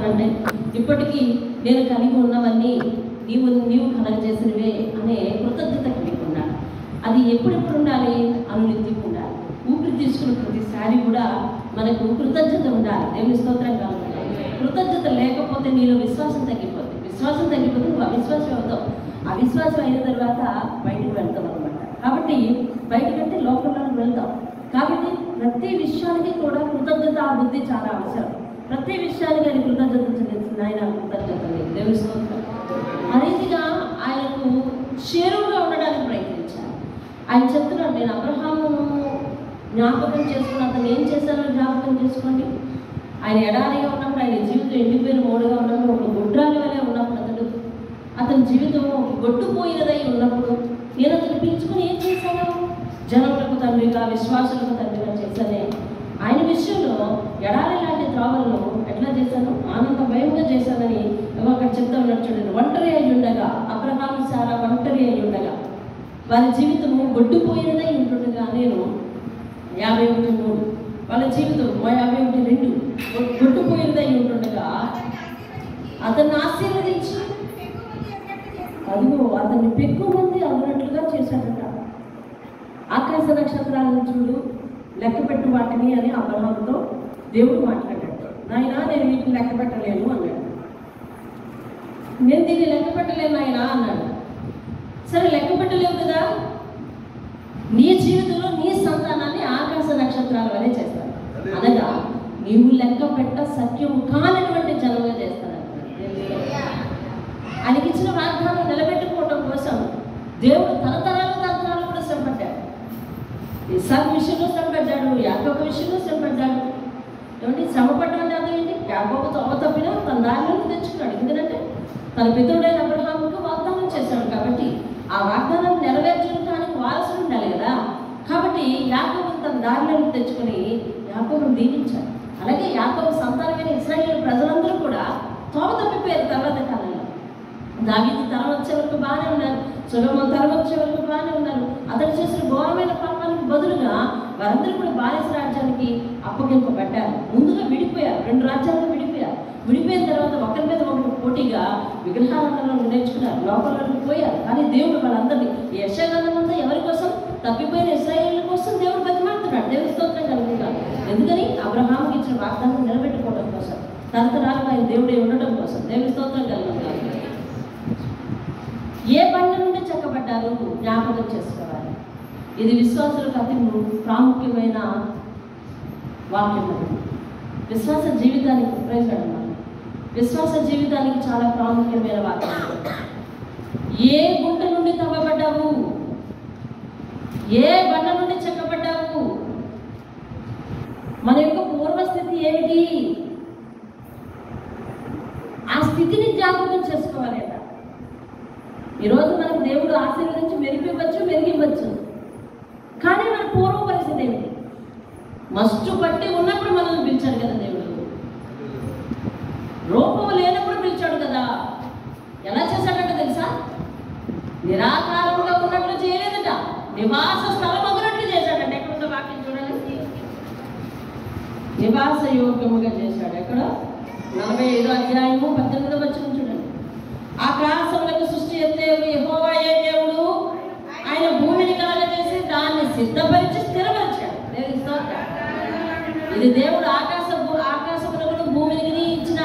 అంటే ఇప్పటికీ నేను కలిగి ఉన్నవన్నీ నీవు కలగజేసినవే అనే కృతజ్ఞత కలిగి ఉన్నాను. అది ఎప్పుడెప్పుడు ఉండాలి? అనునిత్యం ఉండాలి. ఊపిరి తీసుకున్న ప్రతిసారి కూడా మనకు కృతజ్ఞత ఉండాలి. దేవుని స్తోత్రం కలుగుతాయి. కృతజ్ఞత లేకపోతే నీలో విశ్వాసం తగ్గిపోతుంది. విశ్వాసం తగ్గిపోతే నువ్వు అవిశ్వాసం అవుతావు. అవిశ్వాసం అయిన తర్వాత బయటకు వెళ్తాం అనమాట. కాబట్టి బయటకంటే లోపలికి వెళ్తాం. కాబట్టి ప్రతి విషయానికి కూడా కృతజ్ఞత బుద్ధి చాలా అవసరం. ప్రతి విషయానికి ఆయన కృతజ్ఞత చెల్లించింది. ఆయన కృతజ్ఞత దేవుని స్తోత్రం. ఆ రీతిగా ఆయనకు చేరువుగా ఉండడానికి ప్రయత్నించారు. ఆయన చెప్తున్నాడు, నేను అబ్రహామును జ్ఞాపకం చేసుకుని అతను ఏం చేశారో జ్ఞాపకం చేసుకోండి. ఆయన ఎడారిగా ఉన్నప్పుడు, ఆయన జీవితం ఎండిపోయిన మోడుగా ఉన్నప్పుడు, ఒక గుడ్రాలి వలె ఉన్నప్పుడు, అతని జీవితం గొట్టుపోయినదై ఉన్నప్పుడు నేను అతను పిలుచుకుని ఏం చేశాను? జనములకు తండ్రిగా, విశ్వాసులకు తండ్రిగా చేశానే. ఆయన విషయంలో ఎడారి లాంటి త్రావలను ఎట్లా చేశాను? ఆనందమయంగా చేశానని అక్కడ చెప్తా ఉన్నాడు. చూడండి, ఒంటరి అయి ఉండగా, అబ్రహాము సారా ఒంటరి అయి ఉండగా, వారి జీవితము గొడ్డుపోయినదై ఉంటుండగా, నేను 51:3 వాళ్ళ జీవితం 51:2 గొడ్డుపోయినదై ఉంటుండగా అతన్ని ఆశీర్వదించి అదిగో అతన్ని పెక్కు మంది అవునట్లుగా చేశాడట. ఆకాశ నక్షత్రాలను చూడు, లెక్క పెట్టు వాటిని అని అబ్రహాముతో దేవుడు మాట్లాడాడు. నాయనా, నేను వీటిని లెక్క పెట్టలేను అన్నాడు. నేను దీన్ని లెక్క పెట్టలేను నాయనా అన్నాడు. సరే, లెక్క పెట్టలేవు కదా, నీ జీవితంలో నీ సంతానాన్ని ఆకాశ నక్షత్రాల వలె చేస్తాను. అనగా నీవు లెక్క పెట్ట సత్యము కానటువంటి జనంగా చేస్తాను. ఆయనకి ఇచ్చిన వాగ్దానం నిలబెట్టుకోవడం కోసం దేవుడు తరతరాలు కూడా శ్రమపడ్డాడు. ఇస్సాకు విషయంలో శ్రమపడ్డాడు, యాకోబు విషయంలో శ్రమపడ్డాడు. ఏమంటే శ్రమపడ్డం అంటే అర్థం ఏంటి? యాకోబు తోవ తప్పినా తన దారిలోకి తెచ్చుకున్నాడు. ఎందుకంటే తన పితరుడైన అబ్రహాముకు వాగ్దానం చేశాడు. కాబట్టి ఆ వాగ్దానం నెరవేర్చడానికి వారసులు ఉండాలి కదా. కాబట్టి యాకోబును తన దారిలోకి తెచ్చుకొని యాకోబును దీవించాడు. అలాగే యాకోబు సంతానమైన ఇశ్రాయేలు ప్రజలందరూ కూడా తోవ తప్పిపోయారు. తర్వాత కాలంలో దావీదు తరం వచ్చే వరకు బాగానే ఉన్నారు, సొలొమోను తరం వచ్చే వరకు బాగానే ఉన్నారు. అతడు చేసిన ఘోరమైన పాపానికి బదులుగా వారందరూ కూడా బానిస రాజ్యానికి అప్పగింపబడ్డారు. ముందుగా విడిపోయారు, 2 రాజ్యాలను విడిపోయారు. విడిపోయిన తర్వాత ఒకరి మీద ఒకరు పోటీగా విగ్రహాలను నేర్చుకున్నారు, లోపలకు పోయారు. కానీ దేవుడు వాళ్ళందరినీ యెషయాగ్రంథమంతా ఎవరి కోసం? తప్పిపోయిన ఇశ్రాయేలు కోసం దేవుడు బతిమాలుతున్నాడు. దేవుని స్తోత్రం కలుగుతాడు. ఎందుకని? అబ్రహాముకి ఇచ్చిన వాగ్దానం నిలబెట్టుకోవడం కోసం, తరతరాలు ఆయన దేవుడే ఉండడం కోసం. దేవుని స్తోత్రం కలుగుతాడు. ఏ బండ నుండి చెక్కబడ్డారు జ్ఞాపకం చేసుకోవాలి. ఇది విశ్వాసులకు అతి ప్రాముఖ్యమైన వాక్యం. విశ్వాస జీవితానికి ప్రయోజనం, విశ్వాస జీవితానికి చాలా ప్రాముఖ్యమైన వాక్యం. ఏ గుంట నుండి తవ్వబడ్డావు? ఏ బండ నుండి చెక్కబడ్డావు? మన యొక్క పూర్వస్థితి ఏమిటి? ఆ స్థితిని జ్ఞాపకం చేసుకోవాలి. ఈరోజు మనకు దేవుడు ఆశీర్వదించి మెరిగివ్వచ్చు. కానీ మన పూర్వ పరిస్థితి ఏమిటి? మస్తు పట్టి ఉన్నప్పుడు మనల్ని పిలిచాడు కదా దేవుడు. రూపం లేనప్పుడు పిలిచాడు కదా. ఎలా చేశాడంటే తెలుసా? నిరాకారంగా ఉన్నట్లు చేయలేదట, నివాస స్థలం అన్నట్లు చేశాడంట. ఎక్కడుందో వాక్యం చూడండి. నివాస యోగ్యముగా చేశాడు. ఎక్కడ? 45వ అధ్యాయము 18వ వచనం చూడండి. ఆకాశములకు సృష్టి ఎత్తే యెహోవాయే దేవుడు, ఆయన భూమిని కలగజేసి దాన్ని సిద్ధపరిచి స్థిరపరిచాడు. దేవుని స్తోత్రం. ఇది దేవుడు ఆకాశములకు భూమిని ఇచ్చిన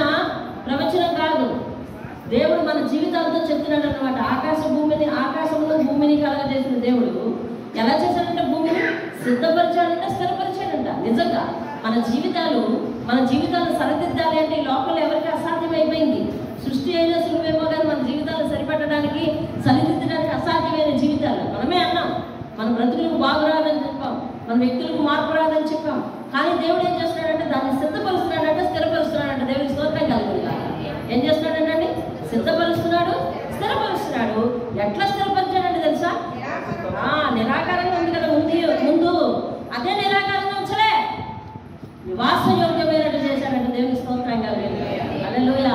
ప్రవచనం కాదు. దేవుడు మన జీవితాలతో చెప్తున్నాడు అన్నమాట. ఆకాశములో భూమిని కలగజేసిన దేవుడు ఎలా చేశాడంటే భూమిని సిద్ధపరిచాడంట, స్థిరపరిచాడంట. నిజంగా మన జీవితాలు సరిదిద్దాలి అంటే ఈ లోకంలో ఎవరికి అసాధ్యమైపోయింది. సృష్టి అయిన సులువేమో కానీ మన జీవితాలు సరిపడడానికి, సరిదిద్దడానికి అసాధ్యమైన జీవితాలు. మనమే అన్నాం, మన బ్రతుకులకు బాగురాదని చెప్పాం, మన వ్యక్తులకు మార్పు రాదని చెప్పాం. కానీ దేవుడు ఏం చేస్తున్నాడంటే దాన్ని సిద్ధపరుస్తున్నాడంటే, స్థిరపరుస్తున్నాడంట. దేవుని స్తోత్రం కలుగుతుంది. ఏం చేస్తున్నాడంటే సిద్ధపరుస్తున్నాడు, స్థిరపరుస్తున్నాడు. ఎట్లా స్థిరపరిచాడంటే తెలుసా? నిరాకారంగా ఉంది కదా ముందు, అదే నిరాకారంగా ఉంచలే, నివాస యోగ్యమైనట్టు చేశాడంటే. దేవుని స్తోత్రం కలుగుతుంది. హల్లెలూయా.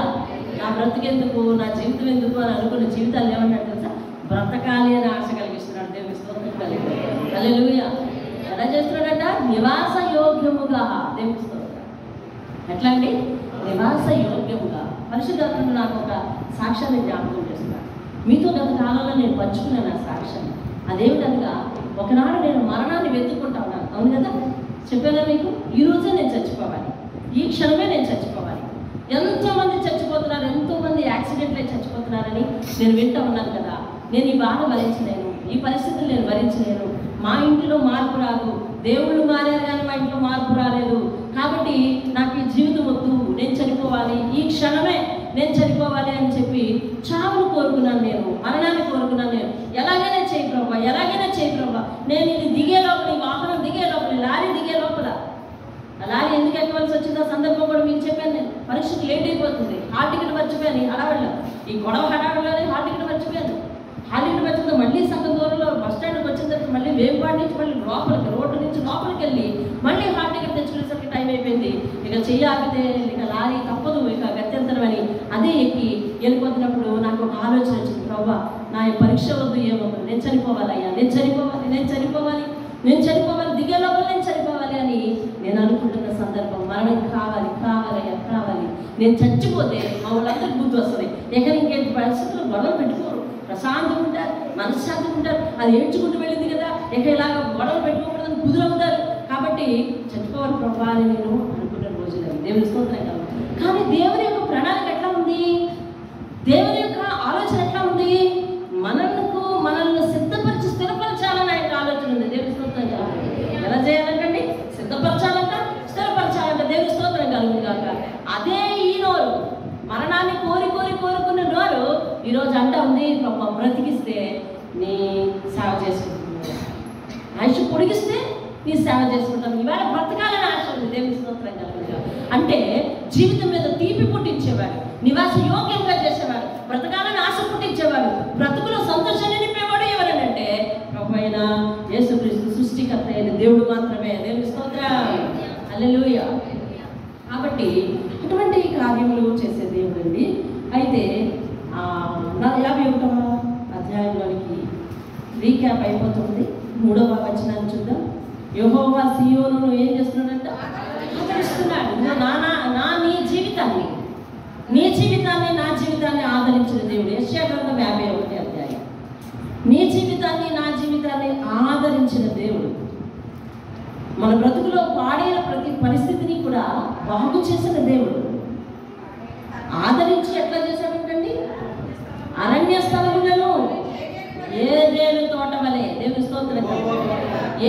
నా బ్రతుకెందుకు, నా జీవితం ఎందుకు అని అనుకున్న జీవితాలు ఏమంటాడు తెలుసా? బ్రతకాలి అని ఆశ కలిగిస్తున్నాడు. దేవుని స్తోత్రం కలుగుతుంది. హల్లెలూయా. ఎలా చేస్తున్నాడంట? నివాస యోగ్యముగా. దేవుని స్తోత్రం. ఎట్లా అండి? నివాస యోగ్యముగా పరిశుద్ధాత్మను నాకు ఒక సాక్ష్యాన్ని జ్ఞాపకం చేస్తున్నాను. మీతో గత కాలంలో నేను పంచుకున్నాను ఆ సాక్ష్యాన్ని. అదేమిటనగా, ఒకనాడు నేను మరణాన్ని వెతుక్కుంటా ఉన్నాను. అవును కదా, చెప్పానా మీకు? ఈ రోజే నేను చచ్చిపోవాలి, ఈ క్షణమే నేను చచ్చిపోవాలి. ఎంతోమంది చచ్చిపోతున్నారు, ఎంతోమంది యాక్సిడెంట్లే చచ్చిపోతున్నారని నేను వింటూ ఉన్నాను కదా. నేను ఈ బాధ భరించలేను, ఈ పరిస్థితులు నేను భరించలేను. మా ఇంటిలో మార్పు రాదు, దేవుళ్ళు మారారు కానీ మా ఇంట్లో మార్పు రాలేదు. కాబట్టి నాకు ఈ జీవితం వద్దు, నేను చనిపోవాలి, ఈ క్షణమే నేను చనిపోవాలి అని చెప్పి చావును కోరుకున్నాను. నేను మరణాన్ని కోరుకున్నాను. నేను ఎలాగైనా చేయి ప్రభా, ఎలాగైనా చేయి ప్రభా. నేను ఇది దిగే లోపల, ఈ వాహనం దిగే లోపల, లారీ దిగే లోపల, లారీ ఎందుకు ఎక్కవలసి వచ్చిందో సందర్భం కూడా మీకు చెప్పాను. నేను పరీక్షకు లేట్ అయిపోతుంది, హాల్ టికెట్ మర్చిపోయాను. హడావిడిలో ఈ గొడవ హడావిడిలోనే హాల్ టికెట్ మర్చిపోయాను. హాల్ టికెట్ మర్చిపోతే మళ్ళీ సగం దూరంలో బస్ స్టాండ్కి వచ్చిన తర్వాత మళ్ళీ వేంపాడు నుంచి మళ్ళీ లోపలికి, రోడ్డు నుంచి లోపలికి వెళ్ళి మళ్ళీ హాల్ టికెట్ తెచ్చుకునేసరికి టైం అయిపోయింది. ఇక చెయ్యి ఆపితే ఇక లారీ తప్పదు, ఇక గత్యంతరం అని అదే ఎక్కి వెళ్ళిపోతున్నప్పుడు నాకు ఒక ఆలోచన వచ్చింది. ప్రభా, నా పరీక్ష వద్దు, ఏమొద్దు, నేను చనిపోవాలయ్యా, నేను చనిపోవాలి, నేను చనిపోవాలి, నేను చనిపోవాలి, దిగే లోపల నేను చనిపోవాలి అని నేను అనుకుంటున్న సందర్భం. మరణం కావాలి, కావాలయ్యా, కావాలి. నేను చచ్చిపోతే మా వాళ్ళందరికీ బుద్ధి వస్తుంది. ఎక్కడ ఇంకేంటి పరిస్థితుల్లో గొడవ పెట్టుకోరు, ప్రశాంతంగా ఉంటారు, మనశ్శాంతిగా ఉంటారు. అది ఏడ్చుకుంటూ వెళ్ళింది కదా, ఎక్కడ ఇలాగ గొడవ పెట్టుకోకూడదని కుదురవుతారు. కాబట్టి చచ్చిపోవాలి ప్రభా అని నేను అనుకున్న రోజులు దేవుని స్తోత్రం కాదు. కానీ దేవుని యొక్క ప్రణాళిక ఎట్లా ఉంది, దేవుని యొక్క ఆలోచన ఎట్లా ఉంది? మనల్ని సిద్ధపరిచి స్థిరపరచాలని ఆయన ఆలోచన ఉంది. దేవుని స్తోత్రం కాదు. ఎలా చేయాలంటండి? సిద్ధపరచాలంట, స్థిరపరచాలంట. దేవుని స్తోత్రం కలుగుతుంది కాక. అదే ఈ నోరు, మరణాన్ని కోరుకున్న నోరు ఈరోజు అంటా ఉంది, ప్రభా బ్రతికిస్తే నీ సేవ చేసుకుంటున్నాను, ఆయుష్ పొడిగిస్తే నీ సేవ చేసుకుంటాను. ఇవాళ బ్రతకాలని ఆశ ఉంది. దేవుని స్తోత్రం కలుగుతుంది. అంటే జీవితం మీద తీపి పుట్టించేవాడు, నివాస యోగ్యంగా చేసేవాడు, బ్రతకాలని ఆశ పుట్టించేవాడు, బ్రతుకులో సంతోషాన్ని నింపేవాడు ఎవరనంటే ప్రభువైన యేసుక్రీస్తు, సృష్టికర్త అయిన దేవుడు మాత్రమే. దేవుని స్తోత్రం, హల్లెలూయా. కాబట్టి అటువంటి కార్యములు చేసే దేవుడు అండి. అయితే 51వ అధ్యాయంలోనికి రీక్యాప్ అయిపోతుంది. 3వ వచనాన్ని చూద్దాం. యెహోవా సీయోనును ఏం చేస్తున్నాడంట? ఆదరిస్తున్నాడు. నీ జీవితాన్ని నా జీవితాన్ని ఆదరించిన దేవుడు. యెషయా గ్రంథం 51వ అధ్యాయం. నీ జీవితాన్ని నా జీవితాన్ని ఆదరించిన దేవుడు. మన బ్రతుకులో పాడైన ప్రతి పరిస్థితిని కూడా బాగు చేసిన దేవుడు. ఆదరించి ఎట్లా చేశాడంటండి? అరణ్య స్థలములను ఏదేను తోట వలె. దేవుని స్తోత్రం.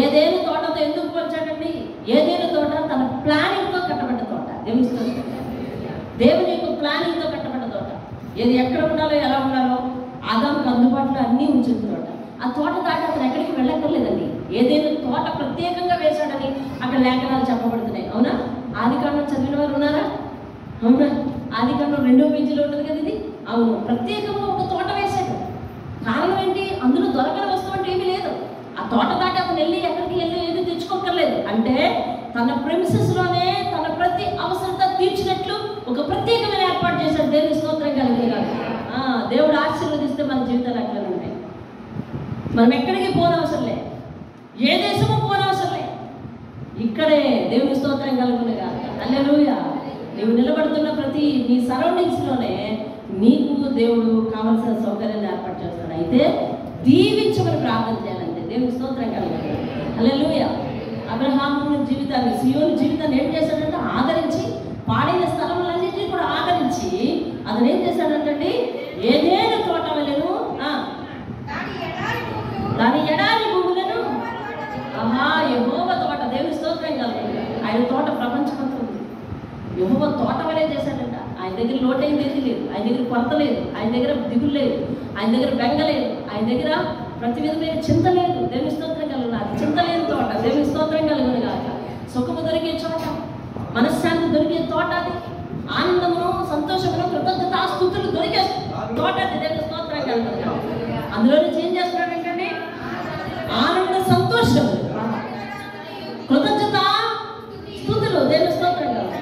ఏదేను తోటతో ఎందుకు పోల్చాడండి? ఏదేను తోట తన ప్లానింగ్తో కట్టబడ్డ తోట. దేవుని స్తోత్రం. దేవుని యొక్క ప్లానింగ్తో కట్టబడ్డ తోట. ఏది ఎక్కడ ఉండాలో, ఎలా ఉండాలో ఆదాముకు అందుబాటులో అన్నీ ఉంచిన తోట. ఆ తోట దాటి అతను ఎక్కడికి వెళ్ళక్కర్లేదండి. ఏదైనా తోట ప్రత్యేకంగా వేశాడని అక్కడ లేఖనాలు చెప్పబడుతున్నాయి. అవునా? ఆదికాండం చదివిన వారు ఉన్నారా? అవునా? ఆదికాండం 2వ పేజీలో ఉంటుంది కదా ఇది. అవును, ప్రత్యేకంగా ఒక తోట వేశాడు. కారణం ఏంటి? అందులో దొరకని వస్తువు అంటే ఏమీ లేదు. ఆ తోట దాటి అతను ఎక్కడికి వెళ్ళి ఏది తెచ్చుకోక్కర్లేదు. అంటే తన ప్రెమిసెస్లోనే తన ప్రతి అవసరత తీర్చినట్లు ఒక ప్రత్యేకమైన ఏర్పాటు చేశాడు. దేవుని స్తోత్రం కలిగే కాదు. దేవుడు ఆశీర్వదిస్తే మన జీవితాలు అట్లనే ఉంటాయి. మనం ఎక్కడికి పోనవసరం లే, ఏ దేశము పోనవసరం లే, ఇక్కడే దేవుని స్తోత్రం కలుగునే కాదు. హల్లెలూయా. నువ్వు నిలబడుతున్న ప్రతి నీ సరౌండింగ్స్లోనే నీకు దేవుడు కావలసిన సౌకర్యాన్ని ఏర్పాటు చేస్తాడు. అయితే దీవించమని ప్రార్థన చేయాలంటే దేవుని స్తోత్రం కలుగుతుంది. హల్లెలూయా. అబ్రహాము జీవితాన్ని, సీయోను జీవితాన్ని ఏం చేశాడంటే ఆదరించి, పాడైన స్థలములన్నింటినీ కూడా ఆదరించి అతను ఏం చేశాడంటే ఏదేను తోట వలెను, దాని ఎడారి భూములను యెహోవా తోట. దేవుని స్తోత్రం కలుగుతుంది. ఆయన తోట ప్రపంచమంతా ఉంది. యెహోవా తోట వలె చేశాడంట. ఆయన దగ్గర లోటైంది ఏది లేదు, ఆయన దగ్గర కొరత లేదు, ఆయన దగ్గర దిగులు లేదు, ఆయన దగ్గర బెంగ లేదు, ఆయన దగ్గర ప్రతి విధమైన చింత లేదు. దేవుని స్తోత్రం కలుగుతుంది. అది చింత లేని తోట. దేవుని స్తోత్రం కలుగుతుంది కాక. సుఖము దొరికే చోట, మనశ్శాంతి దొరికే తోట, అది ఆనందమును, సంతోషమును, కృతజ్ఞత, స్తుతులు దొరికే తోట అది. దేవుని స్తోత్రం కలుగుతుంది. అందులో నుంచి ఏం చేస్తున్నాడంటే ఆనంద సంతోషం, కృతజ్ఞత, స్తుతులు. దేవుని స్తోత్రం కలుగుతుంది.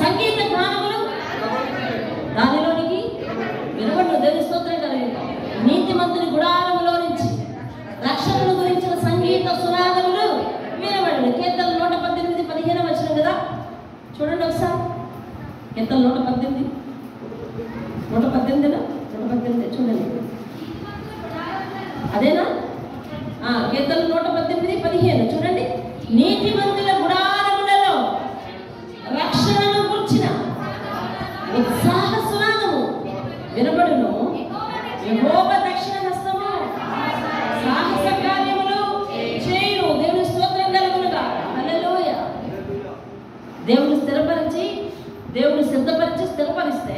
సంగీత గానములు దానిలోనికి వినబడు. దేవుని స్తోత్రం కలుగుతుంది. నీతిమంతుని గుడారములో నుంచి రక్షణను గురించిన సంగీత సునాదములు వినబడు. కీర్తన 118:15 వచ్చిన కదా, చూడండి ఒకసారి. కీర్తన 118 118 చూడండి. అదేనా? కీర్తన 118:15 చూడండి. నీతిమంతుల గుడారములలో రక్షణను గుర్చిన ఉత్సాహ స్నానము వినబడును. యెహోవా దక్షిణ హస్తము సాహస కార్యములు చేయును. దేవుని స్తోత్రం కలుగునుగా. హల్లెలూయా. దేవుని సిద్ధపరిచి స్థిరపరిస్తే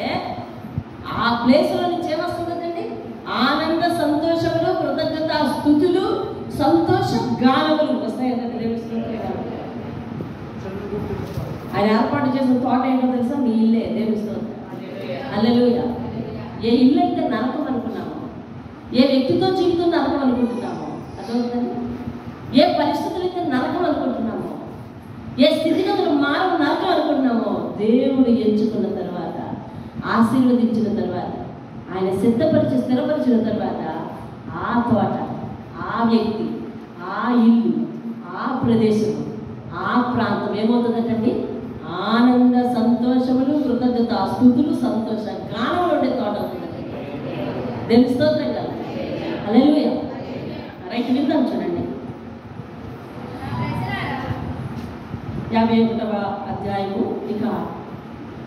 ఆ ప్లేసులో నుంచి ఏమొస్తుందండి? ఆనంద సంతోషములు, కృతజ్ఞత స్తుతులు, సంతోష గానములు వస్తాయి కదా. దేవుని స్తోత్రం. ఆయన ఏర్పాటు చేసిన తోట ఏంటో తెలుసా? మీ ఇల్లే. దేవుని స్తోత్రం. హల్లెలూయా. ఏ ఇల్లు అయితే నరకం అనుకున్నామో, ఏ వ్యక్తితో జీవితం నరకం అనుకుంటున్నామో, అర్థమవుతుంది. ఏ పరిస్థితులు అయితే నరకం అనుకుంటున్నామో, ఏ స్థితిగతులు మానవ నరకం అనుకుంటున్నామో, దేవుడు ఎంచుకున్న తర్వాత, ఆశీర్వదించిన తర్వాత, ఆయన సిద్ధపరిచి స్థిరపరిచిన తర్వాత ఆ తోట, ఆ వ్యక్తి, ఆ ఇల్లు, ఆ ప్రదేశం, ఆ ప్రాంతం ఏమవుతుందంటండి? ఆనంద సంతోషములు, కృతజ్ఞత స్తుతులు, సంతోష గానములు ఉండే తోట అవుతుందండి. దేవుని స్తోత్రం కదా. హల్లెలూయా. రైట్, విందాం చూడండి. 51వ అధ్యాయము. ఇక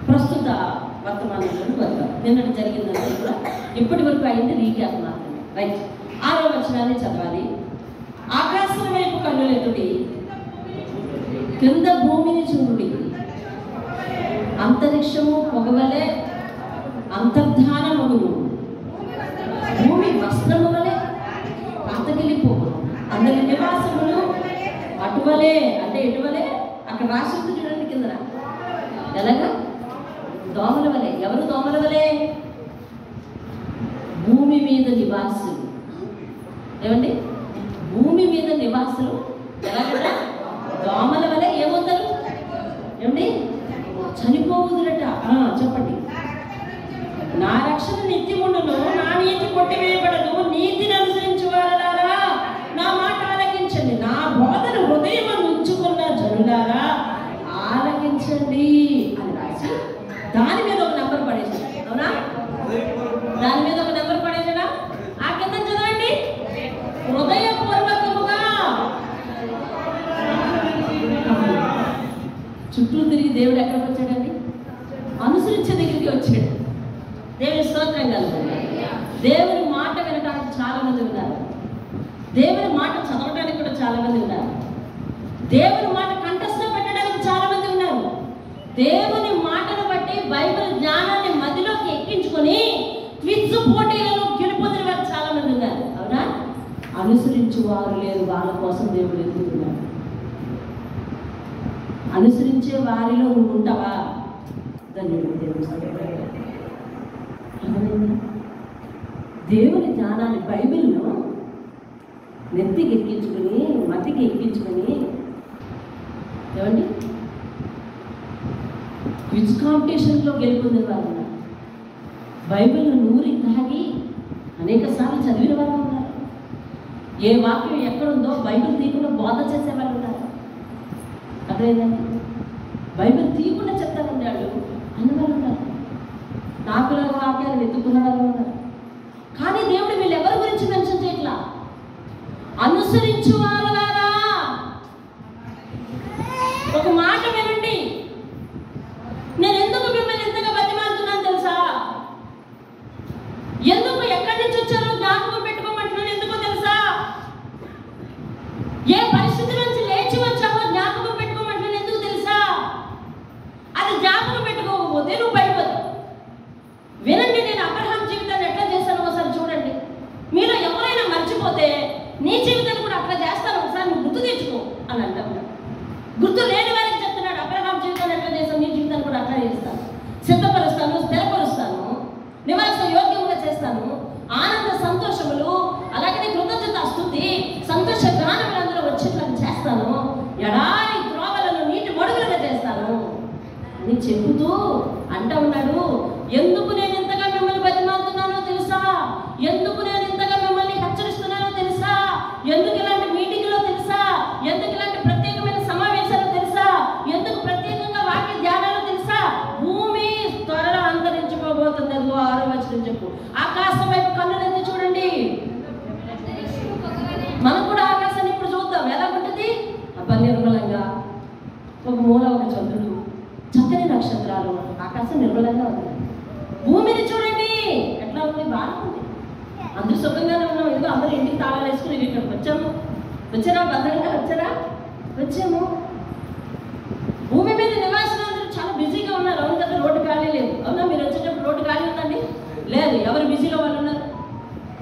ప్రస్తుత వర్తమానంలోకి వద్దాం. నిన్నటి జరిగిందంటే కూడా ఇప్పటి వరకు అయింది రీక్యాప్ మాత్రమే. రైట్, 6వ వచనాన్ని చదవాలి. ఆకాశం వైపు కన్నులెత్తుడి, క్రింద భూమిని చూడుడి. అంతరిక్షము పొగవలే అంతర్ధానమగును, భూమి వస్త్రము వలె పాతగిలిపోవును. అందరి నివాసములు అటువలే, అంటే ఎటువలే? అక్కడ రాసింది చూడండి కిందన. ఎలాగా? దోమల వలె. ఎవరు దోమల వలె? భూమి మీద నివాసులు. ఏమండి? భూమి మీద నివాసులు ఎలాగ? దోమల వలె ఏమవుతారు? ఏమండి? చనిపోవుదురట. చెప్పండి. నా రక్షణ నిత్యముండును, నా నీతి కొట్టివేయబడదు. నీతిని అనుసరించి వారలారా నా మాట ఆలకించండి. నా బోధన హృదయం ఉంచుకున్న జనులారా ఆలకించండి అని రాసి దాని మీద ఒక నెంబర్ పడేసాడు. అవునా? దాని మీద ఒక నెంబర్ పడేసాడా? ఆ కింద చదవండి. హృదయపూర్వకముగా. చుట్టూ తిరిగి దేవుడు ఎక్కడికి వచ్చాడండి? అనుసరించే దగ్గరికి వచ్చాడు. దేవుని స్తోత్రం కలుగుతుంది. దేవుని మాట వినడానికి చాలా మంది ఉన్నారు. దేవుని మాట చదవడానికి కూడా చాలా మంది ఉన్నారు. దేవుని మాట కంఠస్థం పెట్టడానికి చాలా మంది ఉన్నారు. దేవుని మాటను బట్టి బైబిల్ జ్ఞానాన్ని మదిలోకి ఎక్కించుకొని క్విజ్ పోటీలలో గెలుపొందిన వారు చాలా మంది ఉన్నారు. అవునా? అనుసరించు వారు లేరు. వాళ్ళ కోసం దేవుడు ఎదుగుతున్నాడు. అనుసరించే వారిలో నువ్వు ఉంటావా? ధన్యుడు దేవుడు. దేవుని జ్ఞానాన్ని బైబిల్ను నెత్తికి ఎక్కించుకొని, మతికి ఎక్కించుకొని, ఏమండి క్విజ్ కాంపిటీషన్లో గెలుపొందిన వారు ఉన్నారు. బైబిల్ను నూరి తాగి అనేక సార్లు చదివిన వారు ఉన్నారు. ఏ వాక్యం ఎక్కడుందో బైబిల్ తీయకుండా బోధ చేసే వాళ్ళు ఉన్నారు. అదేంటండి? బైబిల్ తీయకుండా చెప్తానున్నాడు అన్నవాళ్ళు ఉన్నారు. నాకుల వాక్యాలు వెతుక్కున్న వాళ్ళు ఉన్నారు. కానీ దేవుడు వీళ్ళు ఎవరి గురించి మెన్షన్ చేయట్లా. అనుసరించు వారలారా ఒక మాట వినండి. నేను ఎందుకు మిమ్మల్ని ఎంతగా బతిమాలుతున్నాను తెలుసా? ఎందుకు ఎక్కడి నుంచి వచ్చారో జ్ఞాపకం పెట్టుకోమంటున్నాను. ఎందుకో తెలుసా? ఏ పరిస్థితి నుంచి లేచి వచ్చావో జ్ఞాపకం పెట్టుకోమంటున్నాను. ఎందుకు తెలుసా? అది జ్ఞాపకం పెట్టుకోకపోతే నువ్వు పడిపోతావు. వినండి, నేను అబ్రహాం జీవితాన్ని ఎట్లా చేశానో ఒకసారి చూడండి. మీలో ఎవరైనా మర్చిపోతే నీ జీవితాన్ని కూడా అట్లా చేస్తాను, ఒకసారి నువ్వు గుర్తు తెచ్చుకో అని అంటాడు. గుర్తు లేని వారికి చెప్తున్నాడు. అబ్రహాం జీవితాన్ని ఎట్లా చేస్తాను, నీ జీవితాన్ని కూడా అట్లా చేస్తాను. సిద్ధపరుస్తాను, స్థిరపరుస్తాను, నివాస యోగ్యంగా చేస్తాను. ఆనంద సంతోషములు, అలాగే కృతజ్ఞత స్తుతి, సంతోష గానములు అందులో వచ్చేట్లా చేస్తాను. ఎడారి త్రోవలను నీటి మడుగులుగా చేస్తాను అని చెబుతూ అంటా ఉన్నాడు. ఎందుకు నేను ఇంతగా మిమ్మల్ని బతిమాలుతున్నానో తెలుసా? ఎందుకు నేను ఇంతగా మిమ్మల్ని హెచ్చరిస్తున్నానో తెలుసా? ఎందుకు ఇలాంటి మీటింగ్లో తెలుసా? ఎందుకు ఇలాంటి ప్రత్యేకమైన సమావేశాలు తెలుసా? ఎందుకు ప్రత్యేకంగా వాక్య ధ్యానాలు తెలుసా? భూమి ఆలోచించని చెప్పు. ఆకాశం వైపు కన్నులెత్తి చూడండి. మనం కూడా ఆకాశాన్ని ఇప్పుడు చూద్దాం. ఎలా ఉంటుంది? అబ్బా నిర్మలంగా, ఒక మూల ఒక చంద్రుడు, చక్కని నక్షత్రాలు, ఆకాశం నిర్మలంగా ఉంది. భూమిని చూడండి ఎట్లా ఉంది, బాగా ఉంది. అందరూ సుఖంగానే ఉన్నాం. ఇదిగో అందరూ ఇంటికి తాళాలు వేసుకుని ఇక్కడికి వచ్చాము. వచ్చారా? భద్రంగా వచ్చారా? వచ్చాము. భూమి మీద నివాసులు అందరూ చాలా బిజీగా ఉన్నారు. అవును కదా, రోడ్డు ఖాళీ లేదు. అవునా? మీరు వచ్చేటప్పుడు రోడ్డు ఖాళీ ఉందండి? లేదు. ఎవరు బిజీలో వాళ్ళు ఉన్నారు.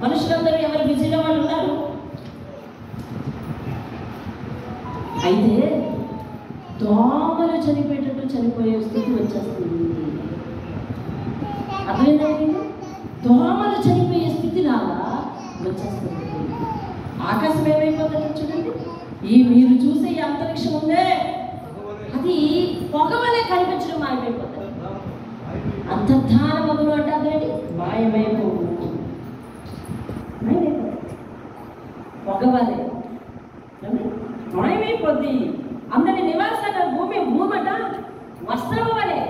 మనుషులందరూ ఎవరు బిజీలో వాళ్ళు ఉన్నారు. అయితే దోమలు చనిపోయేటట్టు చనిపోయే స్థితి వచ్చేస్తుంది. అర్థమైందండి? దోమలు చనిపోయే స్థితి లాగా వచ్చేస్తుంది. ఆకాశం ఏమైపోతుందో చూడండి. ఈ మీరు చూసే ఈ అంతరిక్షం ఉందే, అది పొగవలే కనిపించడం మాయమైపోతుంది. అంతర్ధాన మగులు అంటే అదేంటి? మాయమైపోతుంది. పొగవలే మాయమైపోద్ది. అందరి నివాసాల భూమట వస్త్రము వలె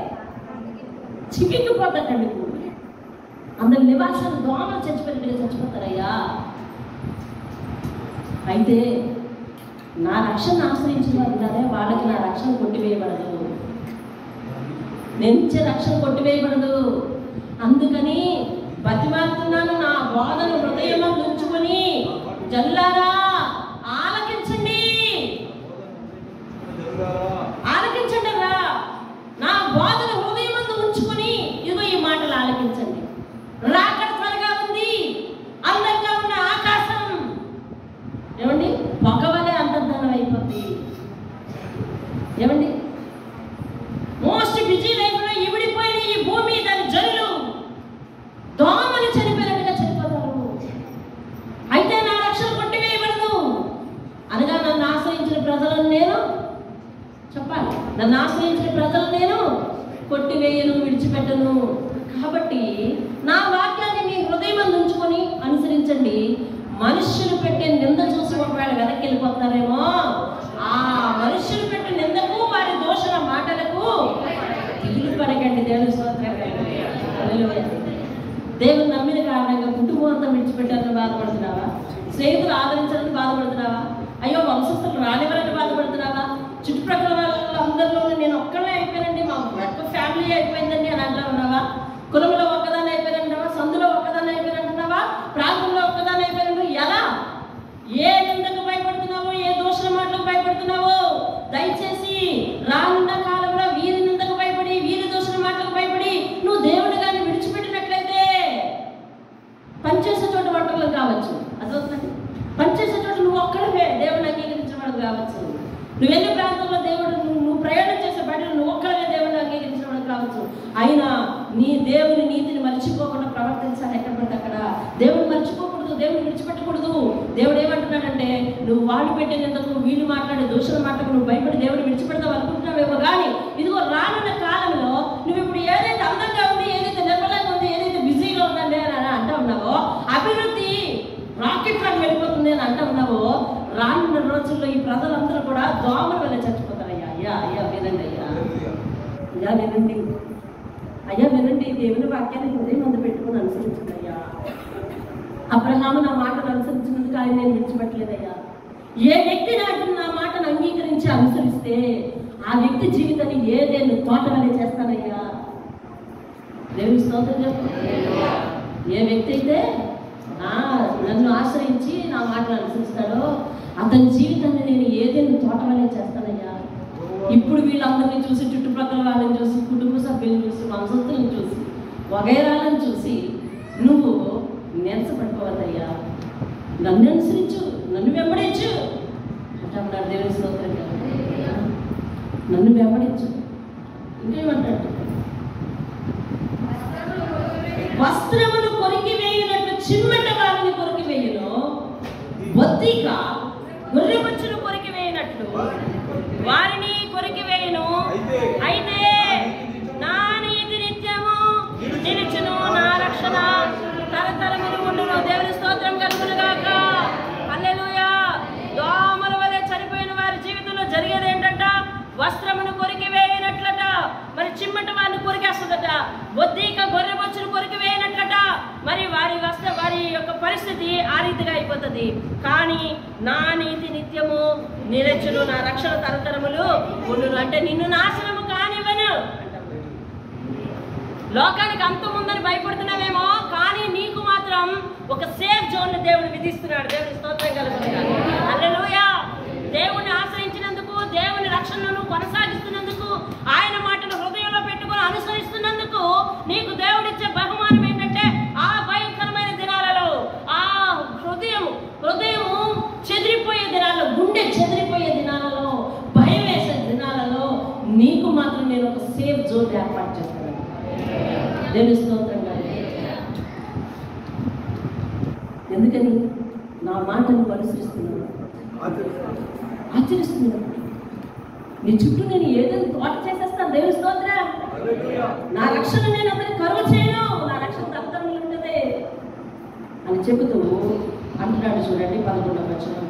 చిక్కిపోతాడండి. భూమి అందరి నివాసాలు దోమలు చచ్చిపోయినట్టుగా చచ్చిపోతారయ్యా. అయితే నా రక్షణ ఆశ్రయించిన వారు ఉన్నారే, వాళ్ళకి నా రక్షణ కొట్టివేయబడదు. నేను ఇచ్చే రక్షణ కొట్టివేయబడదు. అందుకని బతిమాలుతున్నాను, నా బోధను హృదయం ఉంచుకొని జల్లారా ఆలకించండి. ఆలకించండి రా, నా బోధన హృదయం ఉంచుకొని ఇదిగో ఈ మాటలు ఆలకించండి. రాకడ త్వరగా ఉంది. అందంగా ఉన్న ఆకాశం ఏమండి పొగవలే అంతర్ధానం అయిపోద్ది. ఏమండి మోస్ట్ బిజీ లైఫ్లో ఇవిడిపోయిన ఈ భూమి, దాని జనులు దోమలు చనిపోయినట్టుగా చనిపోతారు. అయితే నా రక్షణ కొట్టివేయబడదు అనగా నన్ను ఆశ్రయించిన ప్రజలను నేను చెప్పాలి. నన్ను ఆశ్రయించిన ప్రజలను నేను కొట్టివేయను, విడిచిపెట్టను. కాబట్టి నా వాక్యాన్ని మీ హృదయం ఉంచుకొని అనుసరించండి. మనుష్యులు పెట్టే నింద చూసి ఒకవేళ వెనక్కి వెళ్ళిపోతారేమో, ఆ మనుష్యులు పెట్టే నిందకు, వారి దోషణ మాటలకు దిగులు పడకండి. దేవుని స్తోత్రం. దేవుని నమ్మిన కారణంగా కుటుంబం అంతా విడిచిపెట్టాలని బాధపడుతున్నావా? స్నేహితులు ఆదరించాలని బాధపడుతున్నావా? అయ్యో వంశస్థులు రానివ్వాలని బాధపడుతున్నావా? చుట్టుప్రక్కల వాళ్ళందరిలో నేను ఒక్కడే అయిపోయానండి, మా ఒక్క ఫ్యామిలీ అయిపోయిందండి అని అంటా ఉన్నావా? కులంలో ఒక్కదాన్ని అయిపోయినంటున్నావా? సందులో ఒక్కదాన్ని అయిపోయినంటున్నావా? ప్రాంతంలో ఒక్కదాన్ని అయిపోయినట్టు ఎలా? ఏ నిందకు భయపడుతున్నావో, ఏ దోషణ మాటలకు భయపడుతున్నావో దయచేసి రానున్న కాలంలో వీరి నిందకు భయపడి, వీరి దోషణ మాటలకు భయపడి నువ్వు దేవుని గారిని విడిచిపెట్టినట్లయితే పనిచేసే చోట వంటలు కావచ్చు, అదవుతుంది. పనిచేసే చోట నువ్వు ఒక్కడవే దేవుని అంగీకరించడం కావచ్చు. నువ్వు వెళ్ళే ప్రాంతంలో దేవుడు, నువ్వు ప్రయాణం చేసే బయట నువ్వు ఒక్కడవే దేవుని అంగీకరించడం కావచ్చు. అయినా నీ దేవుని నీతిని మర్చిపోకుండా ప్రవర్తించాలి. ఎక్కడ పడితే అక్కడ దేవుని మర్చిపోకూడదు, దేవుని విడిచిపెట్టకూడదు. దేవుడు ఏమంటున్నాడంటే, నువ్వు వాళ్ళు పెట్టేందుకు, వీళ్ళు మాట్లాడే దోషుల మాటకు నువ్వు భయపడి దేవుడు విడిచిపెడతావు అనుకుంటున్నావేమో. కానీ ఇదిగో రానున్న కాలంలో నువ్వు ఇప్పుడు ఏదైతే అందంగా ఉంది, ఏదైతే నిర్మలంగా ఉంది, ఏదైతే బిజీగా ఉందండి అని అంటా ఉన్నావో, అభివృద్ధి రాకెట్ లాగా వెళ్ళిపోతుంది అని అంటా ఉన్నావో, రానున్న రోజుల్లో ఈ ప్రజలందరూ కూడా దోమల వల్ల చచ్చిపోతారయ్యా. అయ్యా అయ్యా వినండి, అయ్యా అయ్యా వినండి, అయ్యా వినండి. దేవుని వాక్యాన్ని హృదయం అందు పెట్టుకుని అనుసరించండి అయ్యా. అబ్రహాము నా మాటను అనుసరించినందుకు ఆయన నేను విడిచిపెట్టలేదయ్యా. ఏ వ్యక్తి నా మాటను అంగీకరించి అనుసరిస్తే ఆ వ్యక్తి జీవితాన్ని ఏదేను తోట వలె చేస్తానయ్యా. దేవుని స్తోత్రం చెప్పండి. ఏ వ్యక్తి అయితే నన్ను ఆశ్రయించి నా మాటను అనుసరిస్తాడో అతని జీవితాన్ని నేను ఏదేను తోట వలె చేస్తానయ్యా. ఇప్పుడు వీళ్ళందరినీ చూసి, చుట్టుపక్కల వాళ్ళని చూసి, కుటుంబ సభ్యులను చూసి, వంశస్థులను చూసి, వగైరాలను చూసి నువ్వు నీరసపడిపోవద్దయ్యా. నన్ను అనుసరించు, నన్ను వెంబడించు అంటాడు దేవుని స్తోత్రం. నన్ను వెంబడించు. ఇంకేమంటాడు? వస్త్రమును కొరికి వేయునట్లు చిమ్మట వారిని కొరికి వేయును, బొత్తిక గొర్రెబొచ్చును కొరికి వేయినట్లు వారిని కొరికి వేయును. అయితే నా నీతి నిత్యము నిలుచును, నా రక్షణ తరతరములు ఉండును. దేవుని స్తోత్రం కలుగునుగాక. హల్లెలూయా. దోమల వలె చనిపోయిన వారి జీవితంలో జరిగేది ఏంటంట? వస్త్రమును కొరికి వేయనట్లట, మరి చిమ్మట వారిని కొరికేస్తుందట, బొద్దిక గొర్రెబొచ్చును కొరికి వేయనట్లట. రీతిగా అయిపోతుంది. కానీ నా నీతి నిత్యము నిరచును, నా రక్షణ తరతరములు ఉండును. అంటే నిన్ను నాశనము కానివ్వను. లోకానికి అంతం ఉందని భయపడుతున్నామేమో, కానీ నీకు మాత్రం ఒక సేఫ్ జోన్ దేవుడు విధిస్తున్నాడు. దేవుని స్తోత్రం కలుగుతుంది. హల్లెలూయా. దేవుని ఆశ్రయించినందుకు, దేవుని రక్షణను కొనసాగిస్తున్నందుకు, ఆయన మాటను హృదయంలో పెట్టుకుని అనుసరిస్తున్నందుకు నీకు దేవుడిచ్చే బహుమానం ఏంటంటే ఆ భయంకరమైన దినాలలో, ఆ హృదయము చెదిరిపోయే దినాలలో, గుండె చెదిరిపోయే దినాలలో, భయం వేసే దినాలలో నీకు మాత్రం నేను ఒక సేఫ్ జోన్ ఏర్పాటు చేస్తాను. దేవుని స్తోత్రం. ఎందుకని? నా మాటను అనుసరిస్తున్నాను, ఆచరిస్తున్నాను. నీ చుట్టూ నేను ఏదైనా తోట చేసేస్తాను. దేవుని స్తోత్రం. నా రక్షణ నేను అందరికి కరువు చేయను, నా రక్షణ తప్పని ఉంటుంది అని చెబుతూ అంటున్నాడు. చూడండి 11వ వచనం.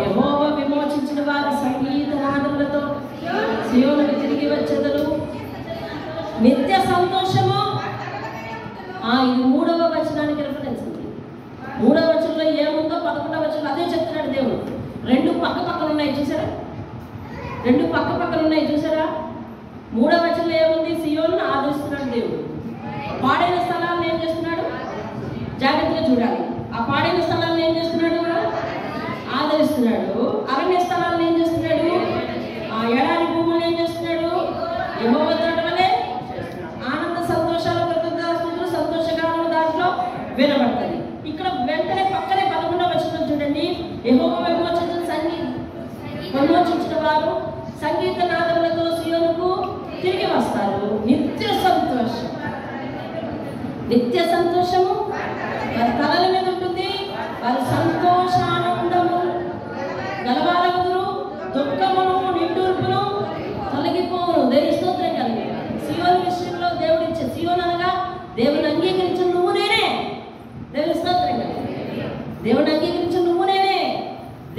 యెహోవా విమోచించిన వారు సంగీత నాదములతో సీయోనుకు తిరిగి వచ్చెదరు, నిత్య సంతోషము. ఇది 3వ వచనానికి రిఫరెన్స్ ఉంది. 3వ వచనంలో ఏముందో 11వ వచనంలో అదే చెప్తున్నాడు దేవుడు. రెండు పక్క పక్కన ఉన్నాయి చూసారా? 3వ వచనంలో ఏముంది? సీయోనును ఆదరిస్తున్నాడు దేవుడు. పాడైన స్థలాలను ఏం చేస్తున్నాడు? జాగ్రత్తగా చూడాలి. ఆ పాడైన స్థలాలను ఏం చేస్తున్నాడు? ఆదరిస్తున్నాడు. అరణ్య స్థలాలను ఏం చేస్తున్నాడు? ఆ ఎడారి భూములను ఏం చేస్తున్నాడు? యెహోవా తోట వలె ఆనంద సంతోషాల కృతజ్ఞతాస్తుతులు సంతోషగానము దాంట్లో వినబడుతుంది. ఇక్కడ వెంటనే పక్కనే 11వ వచనం చూడండి. యెహోవా విమోచించిన వారు సంగీత నాదములతో సీయోనుకు తిరిగి వస్తారు. నిత్య సంతోషము వారి తలల మీద ఉంటుంది. వారి సంతోషానందము గలవారగుదురు, దుఃఖమును నిట్టూర్పును తొలగిపోవును. దేవుని స్తోత్రం కలిగి సీయోను విషయంలో దేవుడిచ్చే, సీయోను అనగా దేవుని అంగీకరించిన నువ్వు నేనే. దేవుని స్తోత్రం కలిగి దేవుని అంగీకరించిన నువ్వు నేనే.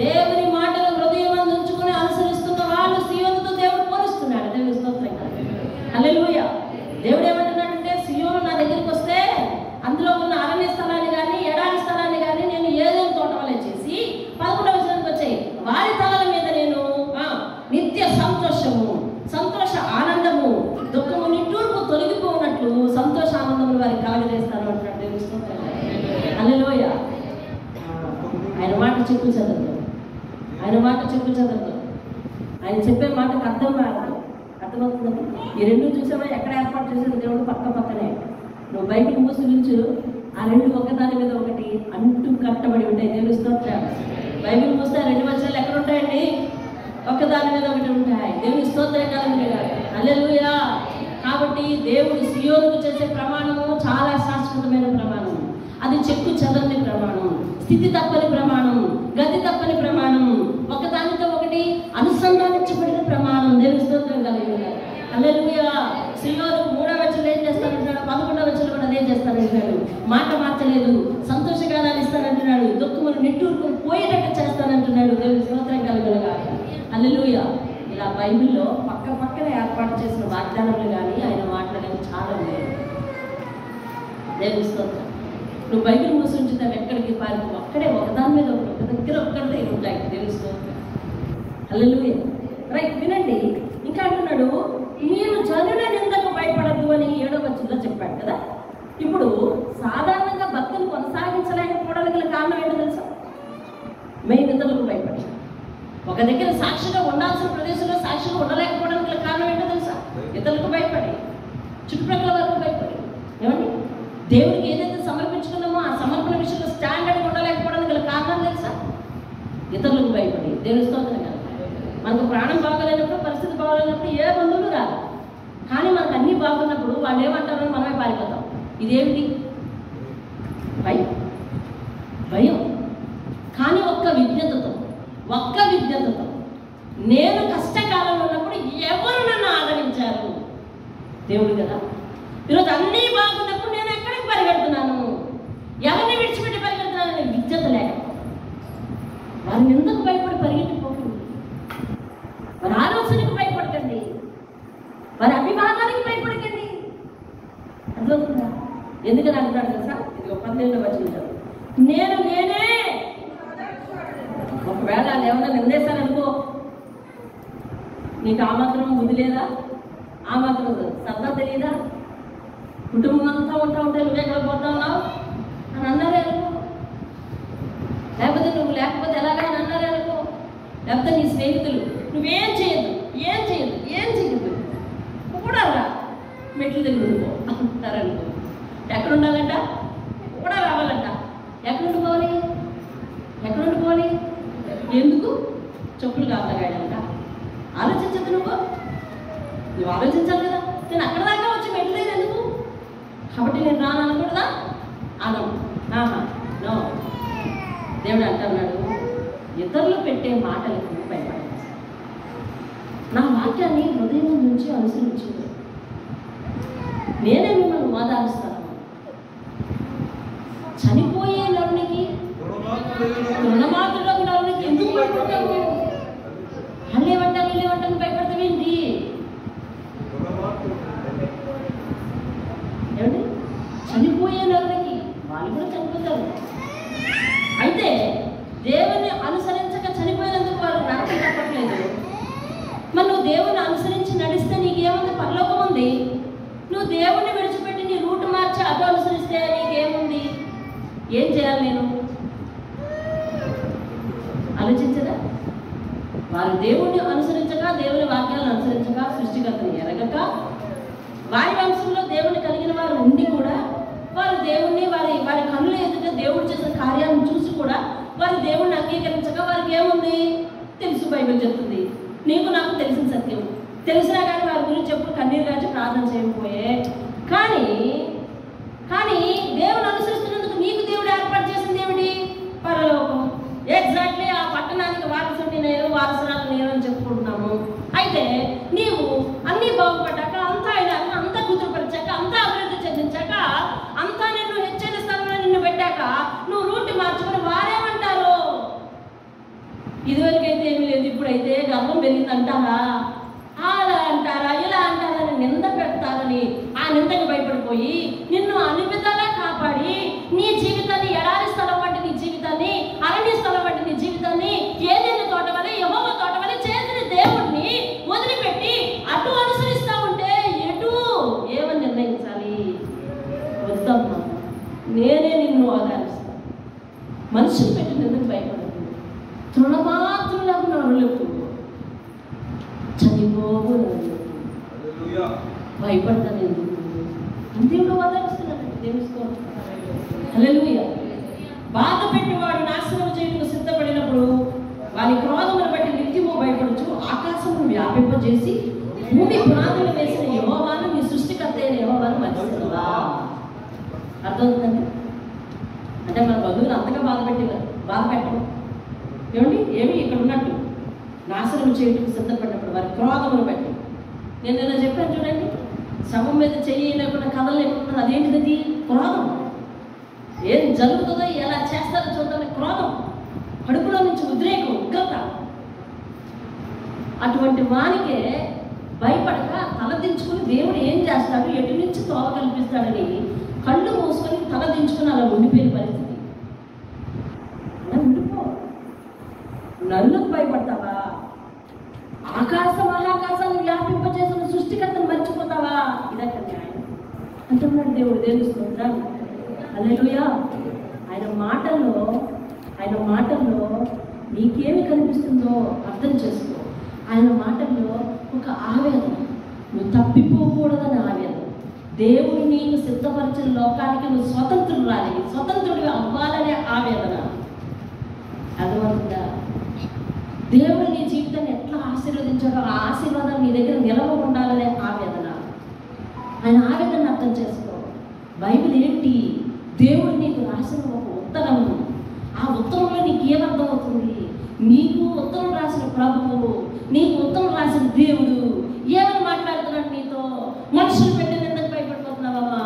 దేవుని మాటలు హృదయం ఉంచుకుని అనుసరిస్తున్న వాళ్ళు సీయోనుతో దేవుడు పోలుస్తున్నాడు. దేవుని స్తోత్రం కలిగి హల్లెలూయా. దేవుడు ఏమంటున్నాడంటే, సీయోను నా దగ్గరికి వస్తే అందులో ఉన్న అరణ్య స్థలాన్ని కానీ ఎడారి స్థలాన్ని కానీ నేను ఏదైనా తోట వలె చేసి 11వ వచనానికి వచ్చాయి. వారి తలల మీద నేను నిత్య సంతోషము, సంతోష ఆనందము, దుఃఖము నిట్టూర్పు తొలగిపోనట్లు సంతోష ఆనందములు వారికి కలగజేస్తాను అంటున్నాడు. దేవుని స్తోత్రం హల్లెలూయా. ఆయన మాట చెప్పు చదవదు, ఆయన చెప్పే మాటకు అర్థమవుతుంది. ఈ రెండు చూసావా? ఎక్కడ ఏర్పాటు చేసేది దేవుడు? పక్కనే. నువ్వు బైబిల్ మూసుకుంచు, ఆ రెండు ఒకదాని మీద ఒకటి అంటూ కట్టబడి ఉంటాయి. దేవుని స్తోత్రం. బైబిల్ మూస్తే 2 వచనాలు ఎక్కడ ఉంటాయండి? ఒకదాని మీద ఒకటి ఉంటాయి. దేవుని స్తోత్రం కలుగుతుంది. హల్లెలూయా. కాబట్టి దేవుడు సీయోనుకు చేసే ప్రమాణము చాలా శాశ్వతమైన ప్రమాణం. అది చెక్కు చెదరని ప్రమాణం, స్థితి తప్పని ప్రమాణం, గతి తప్పని ప్రమాణం, ఒకదానితో ఒకటి అనుసంధానించబడిన ప్రమాణం. దేవుని స్తోత్రం కలుగుతుంది. హల్లెలూయా. సీయోను 3వ వచనంలో ఏం చేస్తానంటున్నాడు? 11వ వచనంలో కూడా అదే చేస్తానంటున్నాడు. మాట మార్చలేదు, సంతోషగానాలు ఇస్తానంటున్నాడు, దుఃఖములు నిట్టూర్పు పోయేటట్టు చేస్తానంటున్నాడు. దేవుని స్తోత్రం కలుగునుగా. హల్లెలూయా. ఇలా బైబిల్లో పక్కనే ఏర్పాటు చేసిన వాగ్దానాలు కానీ ఆయన మాటలు కానీ చాలా ఉన్నాయి. దేవుని స్తోత్రం. నువ్వు బైబిల్ మూసి ఉంచుతావు, ఎక్కడికి పారిపో, అక్కడే ఒకదాని మీద ఒక దగ్గర ఒక్కడే ఉంటాయి. దేవుని స్తోత్రం. హల్లెలూయా. రైట్, వినండి. ఇంకా అంటున్నాడు, మీరు జనుల నిందకు భయపడద్దు అని 7వ వచనంలో చెప్పాడు కదా. ఇప్పుడు సాధారణంగా భక్తులు కొనసాగించలేకపోవడానికి గల కారణం ఏంటో తెలుసా? మేము ఇతరులకు భయపడి, ఒక దగ్గర సాక్షిగా ఉండాల్సిన ప్రదేశంలో సాక్షిగా ఉండలేకపోవడానికి గల కారణం ఏంటో తెలుసా? ఇతరులకు భయపడి, చుట్టుప్రక్కల వరకు భయపడి. ఏమండి? దేవుడికి ఏదైతే సమర్పించుకున్నామో ఆ సమర్పణ విషయంలో స్టాండర్డ్గా ఉండలేకపోవడానికి గల కారణం తెలుసా? ఇతరులకు భయపడి. దేవుని స్తోత్రం కదా. మనకు ప్రాణం బాగోలేనప్పుడు, పరిస్థితి బాగోలేనప్పుడు ఏ బంధువులు రాదు. కానీ మనకు అన్నీ బాగున్నప్పుడు వాళ్ళు ఏమంటారని మనమే పారిపోతాం. ఇదేమిటి? భయం. కానీ ఒక్క విజ్ఞతతో నేను కష్టకాలంలో ఉన్నప్పుడు ఎవరు నన్ను ఆదరించారు? దేవుడు కదా. ఈరోజు అన్నీ బాగున్నప్పుడు నేను ఎక్కడికి పరిగెడుతున్నాను, ఎవరిని విడిచిపెట్టి పరిగెడుతున్నాను అనే విజ్ఞత లేక వారిని ఎందుకు భయపడి పరిగెట్టిపోకండి. వారి ఆలోచనకు భయపడకండి, వారి అభిమానానికి భయపడకండి. అర్థమవుతుందా? ఎందుకని అంటున్నాడు తెలుసా? ఇది 18వ వచనం. నేనే. ఒకవేళ ఏమన్నా నిందేశారనుకో, నీకు ఆ మాత్రం బుద్ధి లేదా? ఆ మాత్రం సరదా తెలియదా? కుటుంబం అంతా ఉంటా ఉంటే నువ్వెక్కడ పోతా ఉన్నావు అని అన్నారే అనుకో, లేకపోతే నువ్వు లేకపోతే ఎలాగైనా అన్నారే అనుకో, లేకపోతే నీ స్నేహితులు నువ్వేం చేయద్దు కూడా రా, మెట్ల దగ్గర ఉండిపో అంటారనుకో, ఎక్కడ ఉండాలంట? కూడా రావాలంట. ఎక్కడ ఉండిపోవాలి? ఎందుకు? చెప్పులు కావాలంట. ఆలోచించద్దు నువ్వు ఆలోచించాలి కదా. నేను అక్కడ దాకా వచ్చి మెట్లేదు ఎందుకు? కాబట్టి నేను రాను అనకూడదా? అనం. నో. దేవుడు అంటున్నాడు, ఇతరులు పెట్టే మాటలకు భయపడాలి. నా వాక్యాన్ని హృదయం నుంచి అనుసరించింది. నేనే మిమ్మల్ని ఓదారుస్తాను. చనిపోయే నరునికి, రుణమాతులకు నరునికి ఎందుకు భయపడతావు? అల్లేవంటాను భయపడతావేంటి? ఏమండి? చనిపోయే నరునికి, వాళ్ళు కూడా చనిపోతారు. అయితే దేవుని అనుసరించక చనిపోయినందుకు వారు నరకం తప్పట్లేదు. మరి నువ్వు దేవుని అనుసరించి నడిస్తే నీకేముంది? పరలోకం ఉంది. నువ్వు దేవుణ్ణి విడిచిపెట్టి నీ రూట్ మార్చి అటు అనుసరిస్తే నీకేముంది? ఏం చేయాలి నేను? ఆలోచించదా? వారు దేవుణ్ణి అనుసరించక, దేవుని వాక్యాలను అనుసరించక, సృష్టికర్తని ఎరగక, వారి వంశంలో దేవుని కలిగిన వారు ఉండి కూడా వారు దేవుణ్ణి వారి కన్నుల ఎదుట దేవుడు చేసిన కార్యాలను చూసి కూడా వారు దేవుణ్ణి అంగీకరించక వారికి ఏముంది? తెలుసు, బైబిల్ చెప్తుంది. నీకు నాకు తెలిసిన సత్యం తెలిసినా కానీ వారి గురించి ఎప్పుడు కన్నీరు కాచి ప్రార్థన చేయకపోయే. కానీ దేవుని అనుసరిస్తున్నందుకు నీకు దేవుడు ఏర్పాటు చేసింది ఏమిటి? పరలోకం. ఎగ్జాక్ట్లీ ఆ పట్టణానికి వారసుని నేను, వారసురాలు నేను అని చెప్పుకుంటున్నాము. అయితే నీవు అన్నీ బాగుపడ్డాక, అంతా అయినాక, అంతా కుదురుపరిచాక, అంతా అభివృద్ధి చెందించాక, అంతా నిన్ను హెచ్చరిన స్థలంలో నిన్ను పెట్టాక నువ్వు రూట్ మార్చుకొని వారేమంటారు? ఇదివరకైతే ఏమీ లేదు, ఇప్పుడైతే గర్వం పెరిగింది అంటారా, అలా అంటారా, ఇలా అంటారా అని నింద పెడతారని ఆ నిందకు భయపడిపోయి నిన్ను అన్ని విధాలా కాపాడి నీ జీవితాన్ని, ఎడారి స్థలం వంటి నీ జీవితాన్ని, అరణ్య స్థలం వంటి నీ జీవితాన్ని, ఏదైనా తోట వల్ల, యెహోవా తోట వల్ల చేసిన దేవుణ్ణి వదిలిపెట్టి అటు అనుసరిస్తా ఉంటే ఎటు ఏమని నిర్ణయించాలి? వద్దమ్మా, నేనే నిన్ను ఆదరిస్తాను. మనుషులు పెట్టి నిందకు భయపడదు. తృణమాత్రులకు నరులకు చనిపోవు భయపడతాను ఎందుకు? దేవుడు ఆదరిస్తున్నాడు. దేవుడు హల్లెలూయా. బాధ పెట్టివాడు నాశనం చేయడానికి సిద్ధపడినప్పుడు వారి క్రోధమును బట్టి నిత్యము భయపడచ్చు. ఆకాశమును వ్యాపింపజేసి భూమి పునాదులు వేసిన యెహోవాను, నీ సృష్టికర్త అయిన యెహోవాను మర్చిపోవా? అర్థమవుతుందండి? అంటే మన బంధువులు అంతగా బాధ పెట్టడం ఏమండి? ఏమి ఇక్కడ ఉన్నట్టు నాశనం చేయడానికి సిద్ధపడినప్పుడు వారి క్రోధమును బట్టి. నేను నిన్న చెప్పాను చూడండి, శవం మీద చెయ్యి లేకుండా కథలు లేకుండా అదేంటిది? క్రోధం. ఏం జరుగుతుందో, ఎలా చేస్తారో చూద్దామని క్రోధం, కడుపులో నుంచి ఉద్రేకం, ఉగ్రత. అటువంటి వానికే భయపడక తలదించుకుని దేవుడు ఏం చేస్తాడు, ఎటు నుంచి తోవ కల్పిస్తాడని కళ్ళు మూసుకొని తలదించుకుని అలా ఉండిపోయిన పరిస్థితి. ఉండిపో. నరులకు భయపడతావా? ఆకాశ మహాకాశాలను వ్యాపింపజేసిన సృష్టికర్తను మర్చిపోతావా? ఇదక్కడ న్యాయం అంటున్నాడు దేవుడు. దేవుని స్తోత్రం. హల్లెలూయా. ఆయన మాటల్లో నీకేమి కనిపిస్తుందో అర్థం చేసుకో. ఆయన మాటల్లో ఒక ఆవేదన, నువ్వు తప్పిపోకూడదని ఆవేదన. దేవుడు నీకు సిద్ధపరిచిన లోకానికి నువ్వు స్వతంత్రుడిగా అవ్వాలనే ఆవేదన. అర్థమవుతుందా? దేవుడు నీ జీవితాన్ని ఎట్లా ఆశీర్వదించాడో ఆ ఆశీర్వాదం నీ దగ్గర నిలవ ఉండాలనే ఆవేదన. ఆయన ఆవేదన అర్థం చేసుకో. బైబిల్ ఏంటి? దేవుడు నీకు రాసిన ఒక ఉత్తరం. ఆ ఉత్తరంలో నీకు ఏమర్థం అవుతుంది? నీకు ఉత్తరం రాసిన ప్రభువు, నీకు ఉత్తరం రాసిన దేవుడు ఏమని మాట్లాడుతున్నాడు నీతో? మనుషులు పెట్టిన ఎందుకు భయపడిపోతున్నావా?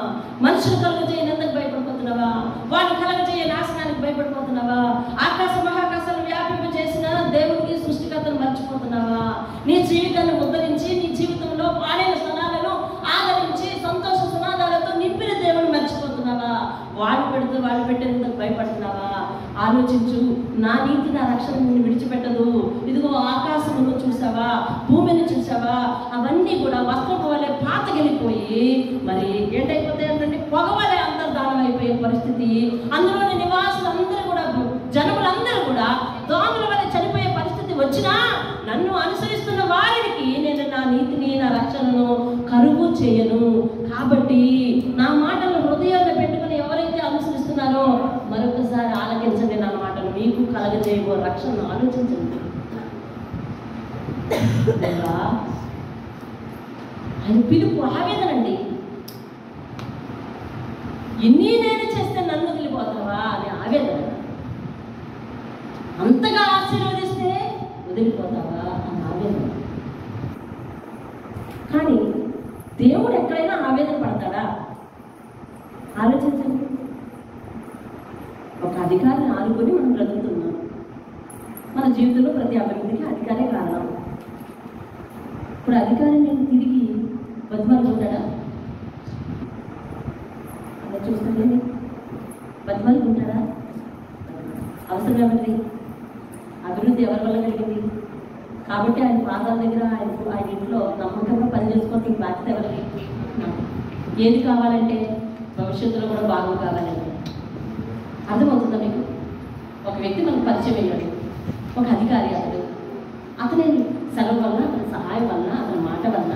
మనుషులు కలుగజేయ ఎందుకు భయపడిపోతున్నావా? వాళ్ళు కలగజేయ నాశనానికి భయపడిపోతున్నావా? ఆకాశ మహాకాశాలు వ్యాపింపజేసిన దేవుడికి సృష్టికర్తను మర్చిపోతున్నావా? నీ జీవితాన్ని ఉద్ధరించి, నీ జీవితంలో పాడైన స్థలాలను ఆదరించి, సంతోష సునాదాలతో నింపిన దేవుని మర్చిపోతున్నావా? వాడు వాళ్ళు పెట్టేందుకు భయపడుతున్నావా? ఆలోచించు. నా నీతి నా రక్షణ నిన్ను విడిచిపెట్టదు. ఇదిగో ఆకాశమును చూసావా, భూమిని చూసావా, అవన్నీ కూడా వస్త్రపు వలె పాతకెళ్ళిపోయి మరి ఏంటైపోతాయి అంటే పొగ వలె అంతర్ధానం అయిపోయే పరిస్థితి. అందులోని నివాసులందరూ కూడా, జనములందరూ కూడా దోమల వలె చనిపోయే పరిస్థితి వచ్చినా నన్ను అనుసరిస్తున్న వారికి నేను నా నీతిని నా రక్షణను కరువు చేయను. కాబట్టి నా మాటలు హృదయాన్ని పెట్టుకుని ఎవరైతే అనుసరిస్తున్నారో మరొకసారి ఆలకించండి. నా మాటలు మీకు కలగజేయబో రక్షణను ఆలోచించండి. ఆయన పిలుపు ఆవేదనండి. ఇన్ని నేను చేస్తే నన్ను వదిలిపోతావా అని ఆవేదన. అంతగా ఆశీర్వదిస్తే వదిలిపోతావా అని ఆవేదన. కానీ దేవుడు ఎక్కడైనా ఆవేదన పడతాడా? ఆలోచించండి. ఒక అధికారిని ఆనుకొని మనం బ్రతుకుతున్నాం. మన జీవితంలో ప్రతి అభివృద్ధికి అధికారే కారణం. ఇప్పుడు అధికారి నేను తిరిగి బతిమాలుకుంటాడా? అలా చూస్తానండి, బతిమాలుకుంటాడా? అవసరం ఏమండి? అభివృద్ధి ఎవరి వల్ల కలిగింది? కాబట్టి ఆయన పాదాల దగ్గర ఆయన ఇంట్లో నమ్మకంగా పనిచేసుకోవడానికి బాధ్యత ఎవరికి? ఏది కావాలంటే భవిష్యత్తులో కూడా బాగు కావాలంటే. అర్థమవుతుందా మీకు? ఒక వ్యక్తి మనకు పరిచయం అయ్యాడు, ఒక అధికారి. అతని సెలవు వలన, అతని సహాయం వలన, అతని మాట వలన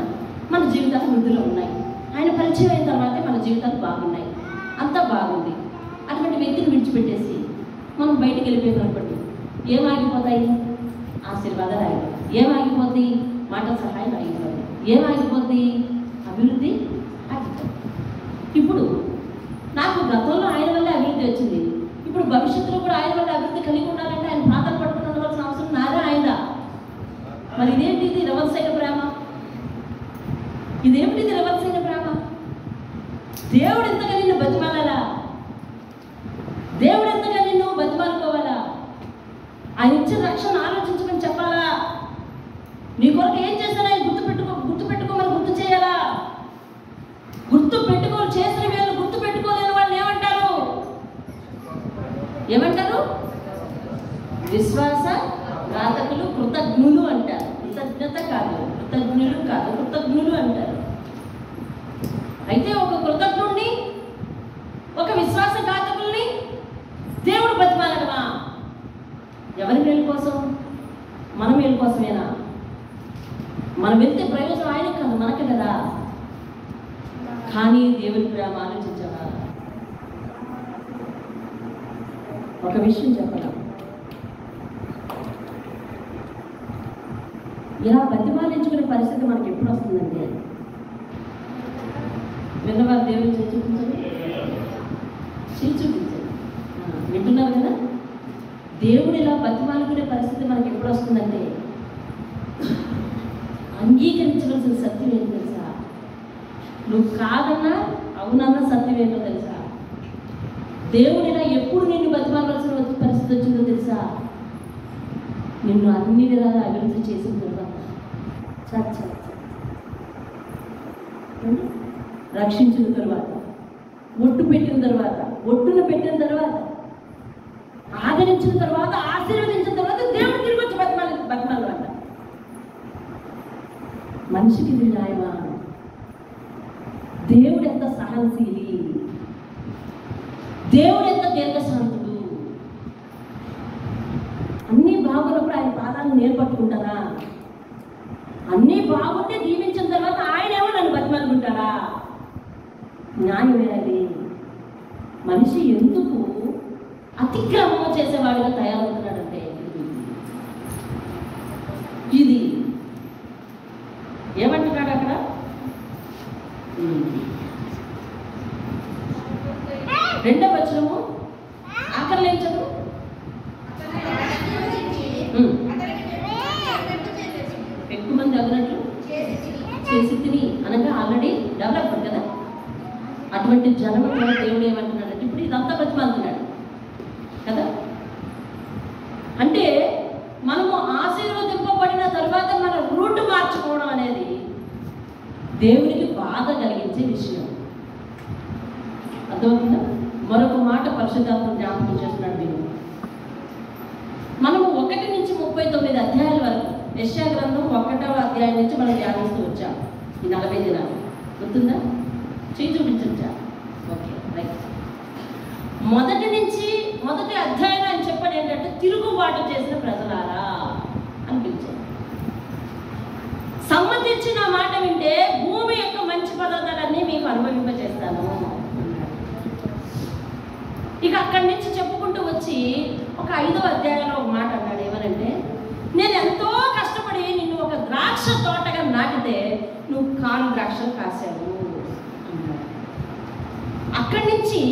మన జీవితాలు వృద్ధిలో ఉన్నాయి. ఆయన పరిచయం అయిన తర్వాతే మన జీవితాలు బాగున్నాయి, అంతా బాగుంది. అటువంటి వ్యక్తిని విడిచిపెట్టేసి మనం బయటికి వెళ్ళిపోయినప్పటికీ ఏమాగిపోతాయి? ఆశీర్వాదాలు ఆగిపోతాయి. ఏమాగిపోద్ది? మాట సహాయం ఆగిపోద్ది. ఏమాగిపోద్ది? అభివృద్ధి ఆగిపోద్ది. ఇప్పుడు నాకు గతంలో ఆయన వల్ల అభివృద్ధి వచ్చింది, ఇప్పుడు భవిష్యత్తులో కూడా ఆయన వల్ల అభివృద్ధి కలిగి ఉండాలంటే ఆయన పాత్ర పట్టుకుని ఉండవలసిన అవసరం నాదే ఆయనదా? మరి ఇదేంటి? ఇది రివర్స్ అయిన ప్రేమ. ఇదేమిటిది రివర్స్ అయిన ప్రేమ? దేవుడు ఎంతగా నిన్ను బతిమాలాలా? దేవుడు ఎంతగా నిన్ను బతిమాలుకోవాలా? ఆయన ఇచ్చిన రక్షణ ఆలోచించమని చెప్పాలా? నీ కొరకు ఏం చేస్తానో ఆయన గుర్తుపెట్టుకోమని గుర్తు చేయాలా? చేసిన వీళ్ళు గుర్తుపెట్టుకోలేని వాళ్ళు ఏమంటారు? విశ్వాస ఘాతకులు, కృతజ్ఞులు అంటారు. కృతజ్ఞత కాదు, కృతజ్ఞులు అంటారు. అయితే ఒక కృతజ్ఞుడిని, ఒక విశ్వాసఘాతకుల్ని దేవుడు బతిమాలడమా? ఎవరి మేలు కోసం? మన మేలు కోసమేనా? మనం వెళ్తే ప్రయోజనం ఆయనకి కాదు, మనకి కదా. కానీ దేవుని ప్రేమ ఆలోచించవా? ఒక విషయం చెప్పడం, ఇలా బతిమాలించుకునే పరిస్థితి మనకి ఎప్పుడు వస్తుందండి? విన్నవారు దేవుని చేయి చూపించండి, వింటున్నారు కదా? దేవుడు ఇలా బతిమాలుకునే పరిస్థితి మనకి ఎప్పుడు వస్తుందంటే, అంగీకరించవలసిన సత్యం ఏంటో తెలుసా? నువ్వు కాదన్నా అవునన్నా సత్యం ఏంటో తెలుసా? దేవుడు ఇలా ఎప్పుడు నిన్ను బతిమాలవలసిన పరిస్థితి వచ్చిందో తెలుసా? నిన్ను అన్ని విధాలా అభివృద్ధి చేసిన తర్వాత, రక్షించిన తర్వాత, ఒట్టును పెట్టిన తర్వాత, ఆదరించిన తర్వాత, ఆశీర్వదించిన తర్వాత దేవుడు తిరిగి వచ్చి బతిమాలు అంట. మనిషికి ఇది న్యాయమా? దేవుడు ఎంత సహనశీలి, దేవుడు ఎంత దీర్ఘశాంతుడు. అన్నీ బాగున్నప్పుడు ఆయన పాదాలను నేర్పట్టుకుంటారా? అన్నీ బాగుంటే దీవించిన తర్వాత ఆయనేమో నన్ను బతిమాలుకుంటారా? న్యాయమేనది. మనిషి ఎందుకు అతిక్రమం చేసేవాడిగా తయారవుతున్నాడంటే, ఇది ఏమంటున్నాడు అక్కడ? రెండవ వచనము ఆకర్లించదు. ఎక్కువ మంది అన్నట్లు చేసి తిని అనగా ఆల్రెడీ డెవలప్మెంట్ కదా. అటువంటి జనం దేవుడు ఏమంటున్నాడంటే, ఇప్పుడు ఇదంతా బతిమాలుతున్నాడు కదా. అంటే మనము ఆశీర్వదింపబడిన తర్వాత మన రూట్ మార్చుకోవడం అనేది దేవునికి బాధ కలిగించే విషయం. అర్థమవుతుందా? మరొక మాట పరిశుద్ధాత్మ జ్ఞాపకం చేస్తున్నాడు. మీరు మనము 1 నుంచి 39 అధ్యాయాల వరకు యెషయా గ్రంథం 1వ అధ్యాయం నుంచి మనం ధ్యానిస్తూ వచ్చాం. ఈ 40 దినాలు గుర్తుందా? చేయి చూపించా. Okay, right. మొదటి అధ్యాయం ఆయన చెప్పాడు ఏంటంటే, తిరుగుబాటు చేసిన ప్రజలారా అని పిలిచారు. సమ్మతించిన మాట వింటే భూమి యొక్క మంచి పదార్థాలన్నీ మీకు అనుభవింపజేస్తాను. ఇక అక్కడి నుంచి చెప్పుకుంటూ వచ్చి ఒక 5వ అధ్యాయంలో ఒక మాట అన్నాడు. ఏమనంటే, నేను ఎంతో కష్టపడి నిన్ను ఒక ద్రాక్ష తోటగా నాటితే నువ్వు కాను ద్రాక్షలు కాసావు అన్నాడు. అక్కడి నుంచి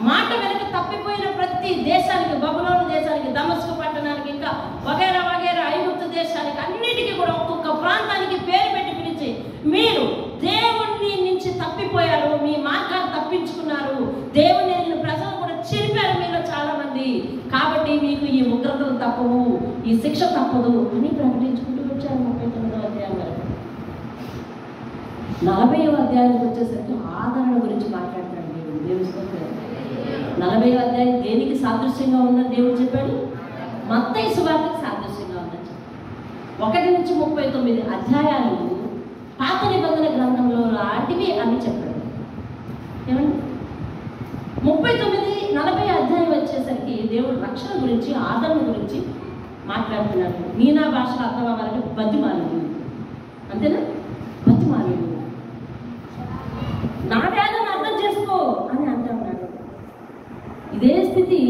మాట వెనక తప్పిపోయిన ప్రతి దేశానికి, బబులోను దేశానికి, దమస్కు పట్టణానికి, ఇంకా వగైరా వగైరా ఐగుప్తు దేశానికి, అన్నిటికీ కూడా ఒక్కొక్క ప్రాంతానికి పేరు పెట్టి పిలిచి, మీరు దేవుని నుంచి తప్పిపోయారు, మీ మార్గాలు తప్పించుకున్నారు, దేవుని ప్రజలు కూడా చెరిపారు మీలో చాలా మంది, కాబట్టి మీకు ఈ ఉగ్రతలు తప్పవు, ఈ శిక్ష తప్పదు అని ప్రకటించుకుంటూ వచ్చారు. 39వ అధ్యాయం వరకు. 40వ అధ్యాయానికి వచ్చేసరికి ఆదరణ గురించి మాట్లాడతాడు దేవుడు. 40వ అధ్యాయం దేనికి సాదృశ్యంగా ఉందని దేవుడు చెప్పాడు? మత్తయి సువార్తకు సాదృశ్యంగా ఉందని చెప్పాడు. 1 నుంచి 39 అధ్యాయాలు పాత నిబంధన గ్రంథంలో లాంటివి అని చెప్పాడు. ఏమండి, 40 అధ్యాయం వచ్చేసరికి దేవుడు రక్షణ గురించి, ఆదరణ గురించి మాట్లాడుతున్నాడు. నీ నా భాషలో అర్థం అవ్వాలంటే బతిమాలుడు, అంతేనా? బతిమాలుడు, నా వేదన అర్థం చేసుకో అని అంటున్నాడు. ఇదే స్థితి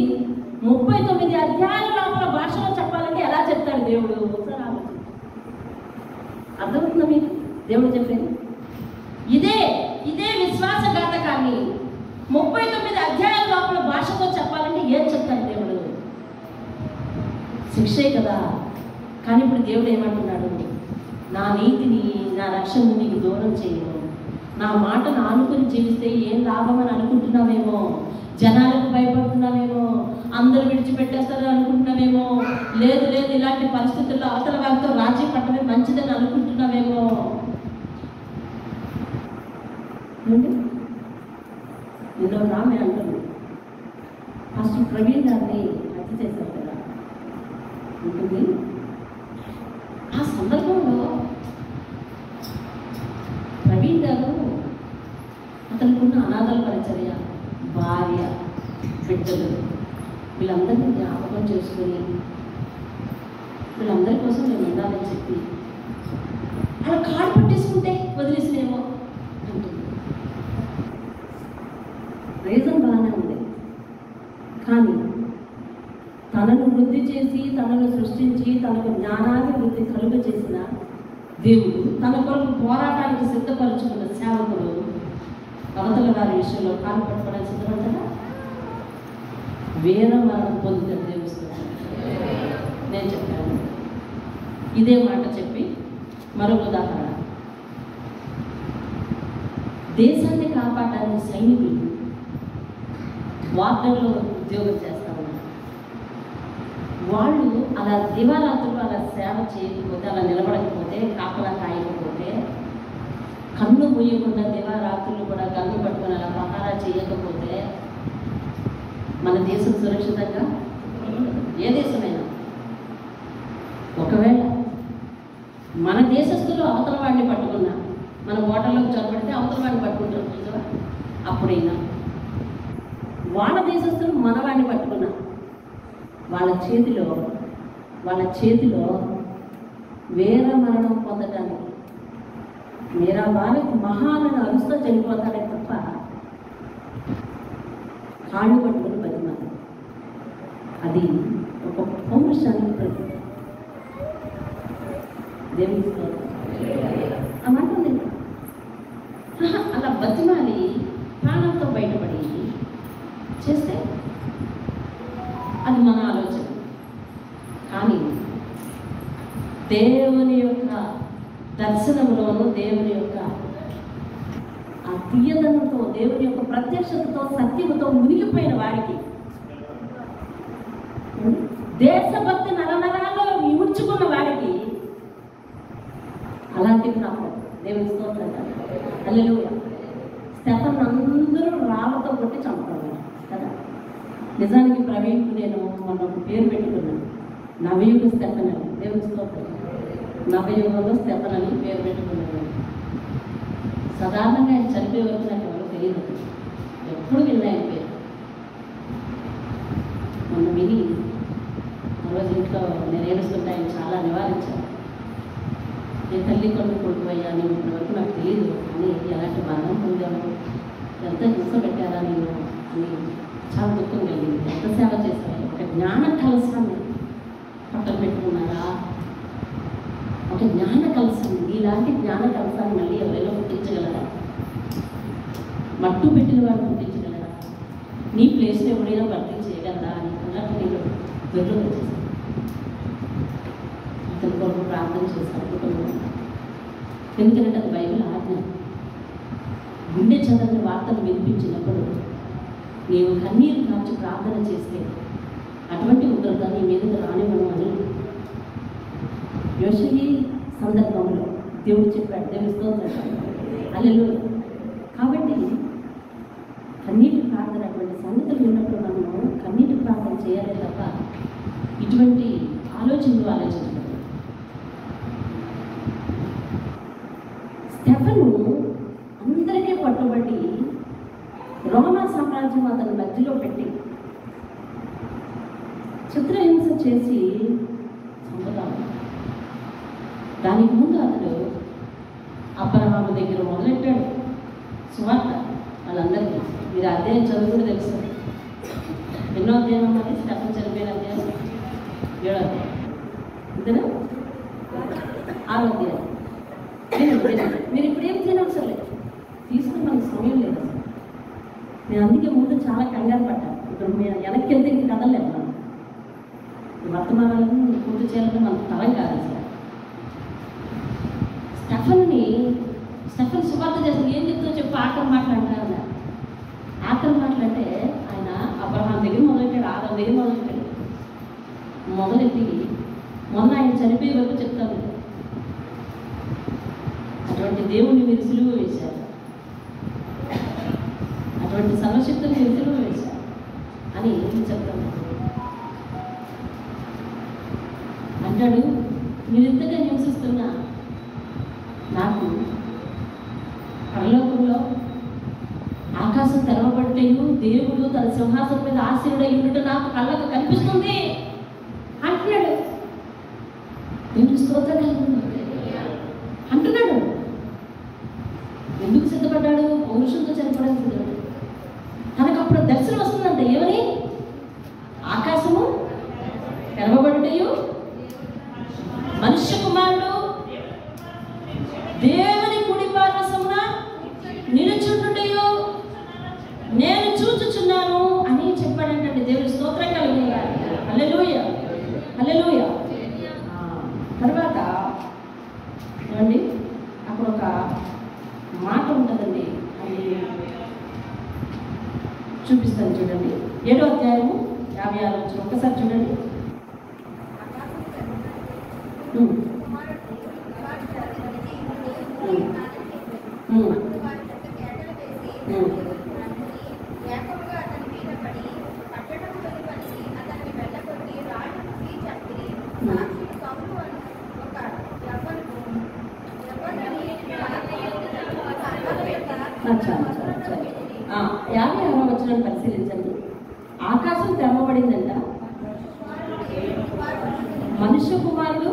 39 అధ్యాయాల లోపల భాషలో చెప్పాలంటే ఎలా చెప్తాడు దేవుడు? ఒకసారి ఆలోచించండి. అర్థమవుతుందా మీకు దేవుడు చెప్పేది? ఇదే విశ్వాసఘాతకాన్ని 39 అధ్యాయాల లోపల భాషతో చెప్పాలంటే ఏం చెప్తాడు దేవుడు? శిక్షే కదా. కానీ ఇప్పుడు దేవుడు ఏమంటున్నాడు? నా నీతిని, నా రక్షణను నీకు దూరం చేయను. నా మాటను ఆనుకుని జీవిస్తే ఏం లాభం అని అనుకుంటున్నావేమో, జనాలకు భయపడుతున్నావేమో, అందరూ విడిచిపెట్టేస్తారని అనుకుంటున్నావేమో, లేదు ఇలాంటి పరిస్థితుల్లో అవతల వారితో రాజీ పట్టమే మంచిదని అనుకుంటున్నావేమో. నిన్న రామే అంటుంది, ఫస్ట్ ప్రవీణ్ గారిని హత్య చేశారు కదా ఉంటుంది. ఆ సందర్భంలో ప్రవీణ్ గారు అతనికి ఉన్న అనాథల పరిచర్య, భార్య, బిడ్డలు, వీళ్ళందరినీ జ్ఞాపకం చేసుకొని వీళ్ళందరి కోసం నేను ఉండాలని చెప్పి అలా కాడు పట్టేసుకుంటే వదిలేసినేమో అంటుంది. రీజన్ బాగానే ఉంది, కానీ తనను వృద్ధి చేసి, తనను సృష్టించి, తనకు జ్ఞానాన్ని వృద్ధి కలుగ చేసిన దేవుడు తన కొరకు పోరాటానికి సిద్ధపరుచుకున్న సేవకుడు అవతల వారి విషయంలో కాలు పట్టుకోవడానికి సిద్ధపడతారా? వీర మరణం పొందుతాడు దేవుడు. నేను చెప్పాను ఇదే మాట చెప్పి మరొక ఉదాహరణ. దేశాన్ని కాపాడడానికి సైనికులు వార్డర్లో ఉద్యోగం చేస్తా ఉన్నారు. వాళ్ళు అలా దివారాత్రులు అలా సేవ చేయకపోతే, అలా నిలబడకపోతే, కాపలా కాయకపోతే, కన్ను మూయకుండా దివారాత్రులు కూడా కన్ను పట్టుకొని అలా పహారా చేయకపోతే మన దేశం సురక్షితంగా, ఏ దేశమైనా, ఒకవేళ మన దేశస్తులు అవతల వాడిని పట్టుకున్నా, మన ఓటర్లోకి చొరబడితే అవతల వాడిని పట్టుకుంటారు చూసావా? అప్పుడైనా వాళ్ళ దేశస్తులు మనవాడిని పట్టుకున్నా వాళ్ళ చేతిలో వీర మరణం పొందడానికి, మీరా భారత్ మహాలను అరుస్తూ చనిపోతాడే తప్ప కాళ్ళు పట్టుకుని బతిమాలి. అది ఒక పౌరుషానికి ప్రతి. దేవుని ఆ మాట ఉంది. అలా బతిమాలి ప్రాణంతో బయటపడి చేస్తే అది మన ఆలోచన. కానీ దేవుని యొక్క దర్శనంలోనూ, దేవుని యొక్క ఆ తీయదనంతో, దేవుని యొక్క ప్రత్యక్షతతో, సత్యముతో మునిగిపోయిన వారికి, దేశభక్తి నరనరాల్లో ఇముడ్చుకున్న వారికి అలాంటివి నాకు దేవుని స్తోత్రం. హల్లెలూయా. స్టెఫన్ అందరూ రాళ్ళతో కొట్టి చంపుతారు. కదా. నిజానికి ప్రవీణ్కు నేను మొన్న ఒక పేరు పెట్టుకున్నాను, నవయుగ స్టెఫన్ అని. దేవుని స్తోత్రం. నవయుగంలో స్టెఫన్ అని పేరు పెట్టుకున్నాను. సాధారణంగా ఆయన చనిపోయే వరకు నాకు ఎవరో తెలియదు, ఎప్పుడు విన్నాయని పేరు. మొన్న విని ఆ రోజు ఇంట్లో నేను ఏడుస్తుంటే ఆయన చాలా నివారించాను. నేను తల్లి కొడుకు కోల్పోయాను, ఇప్పటివరకు నాకు తెలియదు అని, ఎలాంటి బంధం పొందాను, ఎంత హింస పెట్టారా నేను అని చాలా దుఃఖం కలిగింది. ఎంత సేవ చేశాను. ఒక జ్ఞాన కలశాన్ని పట్టం పెట్టుకున్నారా? ఒక జ్ఞాన కలశాన్ని, ఇలాంటి జ్ఞాన కలశాన్ని మళ్ళీ ఎవరైనా పుట్టించగలరా? మట్టు పెట్టిన వారు పుట్టించగలరా? నీ ప్లేస్లో ఎవరైనా భర్తీ చేయగలరా అని అన్నట్టు నేను దొడ్లో వచ్చేసాను. అతని కొరకు ప్రార్థన చేశాను కుటుంబం. ఎందుకంటే అది బైబిల్ ఆజ్ఞ. గుండె చదవని వార్తలు వినిపించినప్పుడు నీవు కన్నీరు కాచి ప్రార్థన చేస్తే అటువంటి ఉగ్రత నీ మీదకి రానివ్వను అని యోషి సందర్భంలో దేవుడు చెప్పాడు. దేవుడితో అల్లెలు. కాబట్టి కన్నీటి ప్రార్థన, అటువంటి సంగతులు విన్నప్పుడు మనము కన్నీటి ప్రార్థన చేయాలి తప్ప ఇటువంటి ఆలోచనలు ఆలోచించలేదు. స్టెఫను అందరికీ పట్టుబడి రోమా సామ్రాజ్యం అతని మధ్యలో పెట్టి చిత్రహింస చేసి చంపుతాడు. దానికి ముందు అతడు అబ్రహాము దగ్గర మొదలెట్టాడు సువార్త. వాళ్ళందరికీ మీరు అధ్యాయం చదువు కూడా తెలుసు. ఎన్నో అధ్యాయం అన్నది స్టెఫన్ చనిపోయిన అధ్యాయం 7వ అధ్యాయం, అంతేనా? 6వ అధ్యాయం. మీరు ఇప్పుడు ఏం చేయనవసరం లేదు, తీసుకుని మనకు సమయం లేదు అసలు. నేను అందుకే ముందు చాలా కంగారు పడ్డాను. ఇప్పుడు మీరు వెనక్కి వెళ్తే ఇంక కదలలేదు. మనం వర్తమానాలను పూర్తి చేయాలంటే మనకు తరం కాదు అసలు. స్టెఫన్ సువార్త చేసిన ఏం చెప్తుందో చెప్పి ఆఖరి మాట్లాడతారు. ఆఖరి మాట్లాడితే ఆయన అబ్రహాం దగ్గర మొదలెట్టాడు, ఆదాం దగ్గర మొదలెట్టాడు. మొదలెట్టి మొన్న ఆయన చనిపోయే వరకు చెప్తాను, అటువంటి దేవుణ్ణి మీరు సిలువ వేశారు, అటువంటి సర్వశక్తులు మీరు సిలువ వేశారు అని చెప్తాను. అంటాడు, మీరు ఇంతగా హింసిస్తున్నా నాకు పరలోకంలో ఆకాశం తెరవబడితేను దేవుడు తన సింహాసనం మీద ఆశీనుడై ఉండటం నాకు కళ్ళకు కనిపిస్తుంది అంటున్నాడు. దేవుని స్తోత్రం అంటున్నాడు. ఎందుకు సిద్ధపడ్డాడు? పౌరుషంతో చనిపోవడానికి సిద్ధపడ్డాడు. తనకు అప్పుడు దర్శనం వస్తుందంట. ఏమని? ఆకాశము తెరవబడుటయు మనుష్య కుమారుడు దేవుని కుడి పార్శ్వమున నిలుచుండుటయు నేను చూచుచున్నాను అని చెప్పాడంటే దేవుని స్తోత్రం కలుగుతుంది. హల్లెలూయా, హల్లెలూయా. తర్వాత ఏమండి, అక్కడ ఒక మాట ఉంటుందండి, అది చూపిస్తాను చూడండి. 7వ అధ్యాయము 56 వచ్చిన ఒక్కసారి చూడండి. అచ్చా 56వ వచనాన్ని పరిశీలించండి. ఆకాశం తెరవబడిందంట, మనుష్య కుమారుడు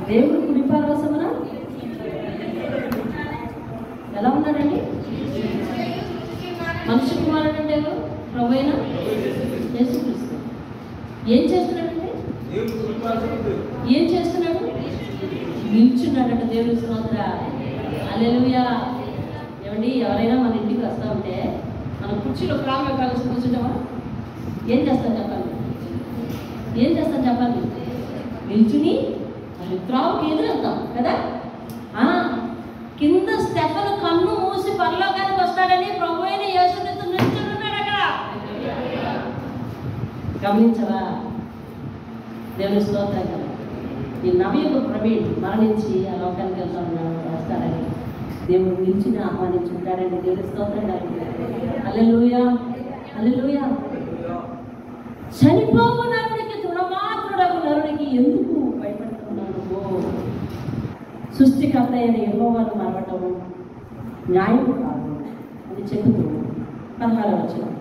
దేవుడు కుడి పార్శ్వమున ఎలా ఉన్నాడండి? మనుష్య కుమారుడు అంటే ప్రభువైన యేసుక్రీస్తు. ఏం చేస్తున్నాడండి? ఏం చేస్తున్నాడు? నిల్చున్నాడట. దేవుని స్తోత్రం, హల్లెలూయా. ఏమండి, ఎవరైనా మన ఇంటికి వస్తూ ఉంటే మన కుర్చీలో ప్రాణం కలిసి కూర్చుంటామా? ఏం చేస్తాం చెప్పండి? ఏం చేస్తాం చెప్పండి? నిల్చుని త్రావుకి ఎదురెళ్తాం కదా. కింద స్టెఫను కన్ను మూసి పరలోకానికి వస్తాడని ప్రభు అయిన యేసుక్రీస్తు నిల్చుని ఉన్నాడు అక్కడ. గమనించవా? దేవుని స్తోత్రం కదా. ఈ నవయుగ ప్రవీణ్ మరణించి ఆ లోకానికి వెళ్తా ఉన్నాడు, వస్తాడని దేవుడు నిలిచిన ఆహ్వానించుంటాడండి. దేవుని స్తోత్రం. హల్లెలూయా, హల్లెలూయా. చనిపోవు నరునికి తృణమాత్రుడకు నరునికి ఎందుకు భయపడుతున్నావు? సృష్టికర్త అయిన యెహోవాను మరవటం న్యాయం కాదు అని చెబుతూ 16వ వచనం,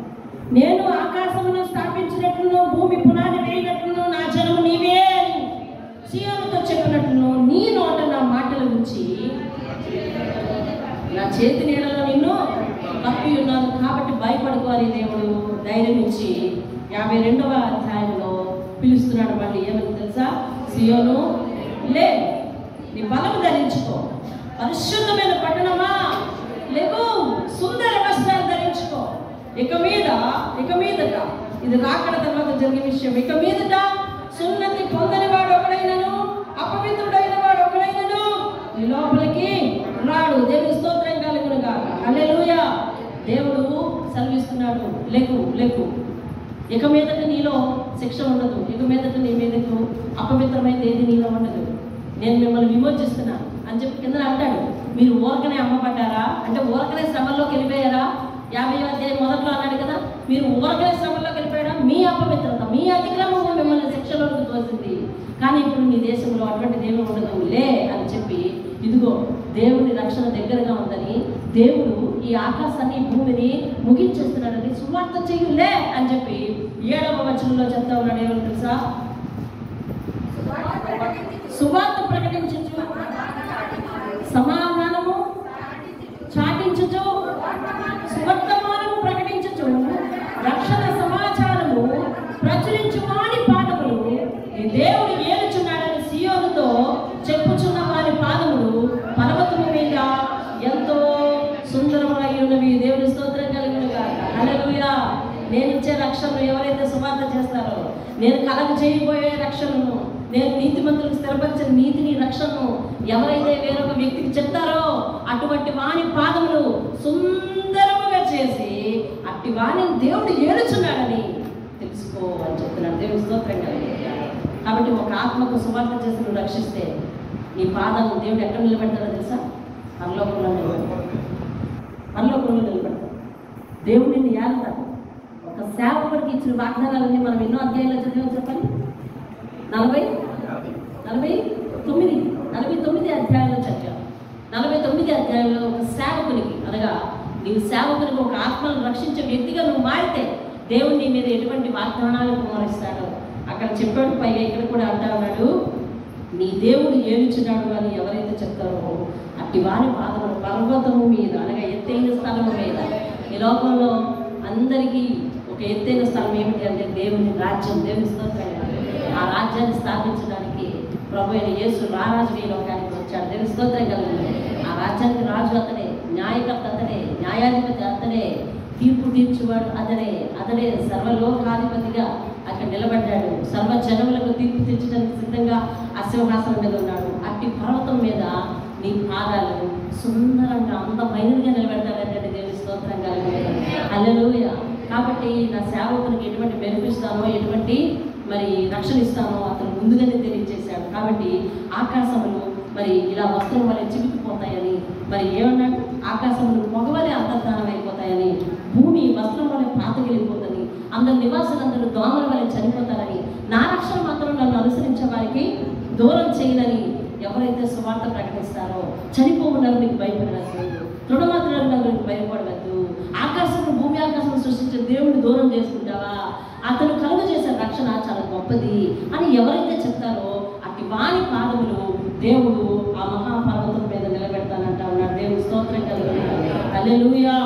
నేను ఆకాశమును స్థాపించినట్లును భూమి పునాది వేయనట్లును నా జనము నీవే అని సీయోనుతో చెప్పినట్లును నీ నోట నా మాటలు ఉంచి నా చేతి నీడలో నిన్ను కప్పి ఉన్నాను కాబట్టి భయపడుకో అని దేవుడు ధైర్యం ఇచ్చి 52వ అధ్యాయంలో పిలుస్తున్నాడు. మళ్ళీ ఏమని తెలుసా? సియోను లే, నీ బలము ధరించుకో, పరిశుద్ధమైన పట్టణమా లేకు, సుందర వస్త్రాలు ధరించుకో. ఇక మీదట ఇది రాకడ తర్వాత జరిగే విషయం. ఇక మీదట సున్నతి పొందని వాడు ఒకడైనను అపవిత్రుడైన వాడు ఒకడైనను నీ లోపలికి రాడు. దేవుని స్తోత్రం కలుగునుగా. హల్లెలూయా. దేవుడు సెలవిస్తున్నాడు, లేకు. ఇక మీదట నీలో శిక్ష ఉండదు. ఇక మీదట నీ మీదకు అపవిత్రమైనది ఏది నీలో ఉండదు. నేను మిమ్మల్ని విమోచిస్తున్నాను అని చెప్పి కింద అంటాడు. మీరు ఊరకనే అమ్మబడ్డారా అంటే ఊరకనే శ్రమల్లోకి వెళ్ళిపోయారా? 50వ అధ్యాయం మొదట్లో అన్నాడు కదా, మీరు ఊరకనే శ్రమల్లోకి వెళ్ళిపోయారా? మీ అపవిత్రత, మీ అతిక్రమము మిమ్మల్ని శిక్షలోకి తోసింది. కానీ ఇప్పుడు నీ దేశంలో అటువంటి దేవుడు ఉండదు లే అని చెప్పి, ఇదిగో దేవుని రక్షణ దగ్గరగా ఉందని దేవుడు ఈ ఆకాశాన్ని భూమిని ముగించేస్తున్నాడని సువార్త చెయ్యులే అని చెప్పి 7వ వచనంలో చెప్తా ఉన్నాడు. ఏమని తెలుసా? సువార్త ప్రకటించు, సమాధానము చాటించుచు, సువర్తమానము ప్రకటించుచు, రక్షణ సమాచారము ప్రచురించు వారి పాదములు ఈ దేవుడు ఏలుచున్నాడని సియోనుతో చెప్పుచున్న వారి పాదములు పర్వతము మీద ఎంతో సుందరములై ఉన్నవి. దేవుని స్తోత్రం కలుగునుగా. హల్లెలూయా. నేను ఇచ్చే రక్షణను ఎవరైతే సువార్త చేస్తారో, నేను కలగ చేయబోయే రక్షణను, నేను నీతిమంతులకు స్థిరపరిచిన నీతిని రక్షణను ఎవరైతే వేరొక వ్యక్తికి చెప్తారో అటువంటి వాని పాదములు సుందరముగా చేసి అట్టి వాణిని దేవుడు ఏలుచున్నాడని తెలుసుకో అని చెప్తున్నాడు. దేవుని స్తోత్రం కలుగునుగా. కాబట్టి ఒక ఆత్మకు సువార్త చేసి నువ్వు రక్షిస్తే నీ పాదం దేవుడు ఎక్కడ నిలబెడతాడో తెలుసా? పరలోకంలో నిలబెడతాడు. పరలోకంలో నిలబెడతాడు. దేవుడు నిన్ను ఏలుతాడు. ఒక సేవకుడికి ఇచ్చిన వాగ్దానాలన్నీ మనం ఎన్నో అధ్యాయంలో చదివాం చెప్పండి. 49 అధ్యాయంలో చదివాం. 49 అధ్యాయంలో ఒక సేవకునికి, అనగా నీవు సేవకునికి ఒక ఆత్మను రక్షించే వ్యక్తిగా నువ్వు మారితే దేవుడు నీ మీద ఎటువంటి వాగ్దానాలు కుమరిస్తాడో అక్కడ చెప్పాడు. పైగా ఇక్కడ కూడా అంటా ఉన్నాడు, నీ దేవుడు ఏలుచున్నాడు అని ఎవరైతే చెప్తారో అట్టి వారి పాదములు పర్వతము మీద, అనగా ఎత్తైన స్థలము మీద. ఈ లోకంలో అందరికీ ఒక ఎత్తైన స్థలం ఏమిటి అంటే దేవుని రాజ్యం. దేవుని స్తోత్రం. ఆ రాజ్యాన్ని స్థాపించడానికి ప్రభు అయిన యేసు రారాజు ఈ లోకానికి వచ్చాడు. దేవుని స్తోత్రం కలుగుతుంది. ఆ రాజ్యానికి రాజు అతడే, న్యాయకర్త అతడే, న్యాయాధిపతి అతడే, తీర్పు తీర్చువాడు అతడే సర్వలోకాధిపతిగా అక్కడ నిలబడ్డాడు. సర్వ జనములకు తీర్పు తీర్చడానికి సిద్ధంగా ఆ సింహాసనం మీద ఉన్నాడు. అట్టి పర్వతం మీద నీ పాదాలు సుందరంగా అందమైనదిగా నిలబెడతాడంటే దేవుని స్తోత్రం కలుగుతుంది. హల్లెలూయా. కాబట్టి నా సేవకునికి ఎటువంటి బెనిఫిస్తానో, ఎటువంటి మరి రక్షణ ఇస్తానో అతను ముందుగానే తెలియజేశాడు. కాబట్టి ఆకాశములు మరి ఇలా వస్త్రం వల్ల చివికిపోతాయని, మరి ఏమన్నాడు? ఆకాశములు పొగవలే అంతర్ధానం అయిపోతాయని, భూమి వస్త్రం వల్ల పాతగిలిపోతుంది, అందరు నివాసులందరూ దోమల వల్ల చనిపోతారని, నా రక్షణ మాత్రం నన్ను అనుసరించే వారికి దూరం చేయదని ఎవరైతే సువార్త ప్రకటిస్తారో చనిపోవు నరునికి భయపడవద్దు, తృణమాత్రుల నరునికి భయపడవద్దు. ఆకాశం భూమి ఆకాశం సృష్టించే దేవుడిని దూరం చేసుకుంటావా? అతను కలుగు చేసే రక్షణ చాలా గొప్పది అని ఎవరైతే చెప్తారో అట్టి వారి పాదములు దేవుడు ఆ మహాపర్వతం మీద నిలబెడతానంటా ఉన్నాడు. దేవుని స్తోత్రం కలుగుతుంది. హల్లెలూయా,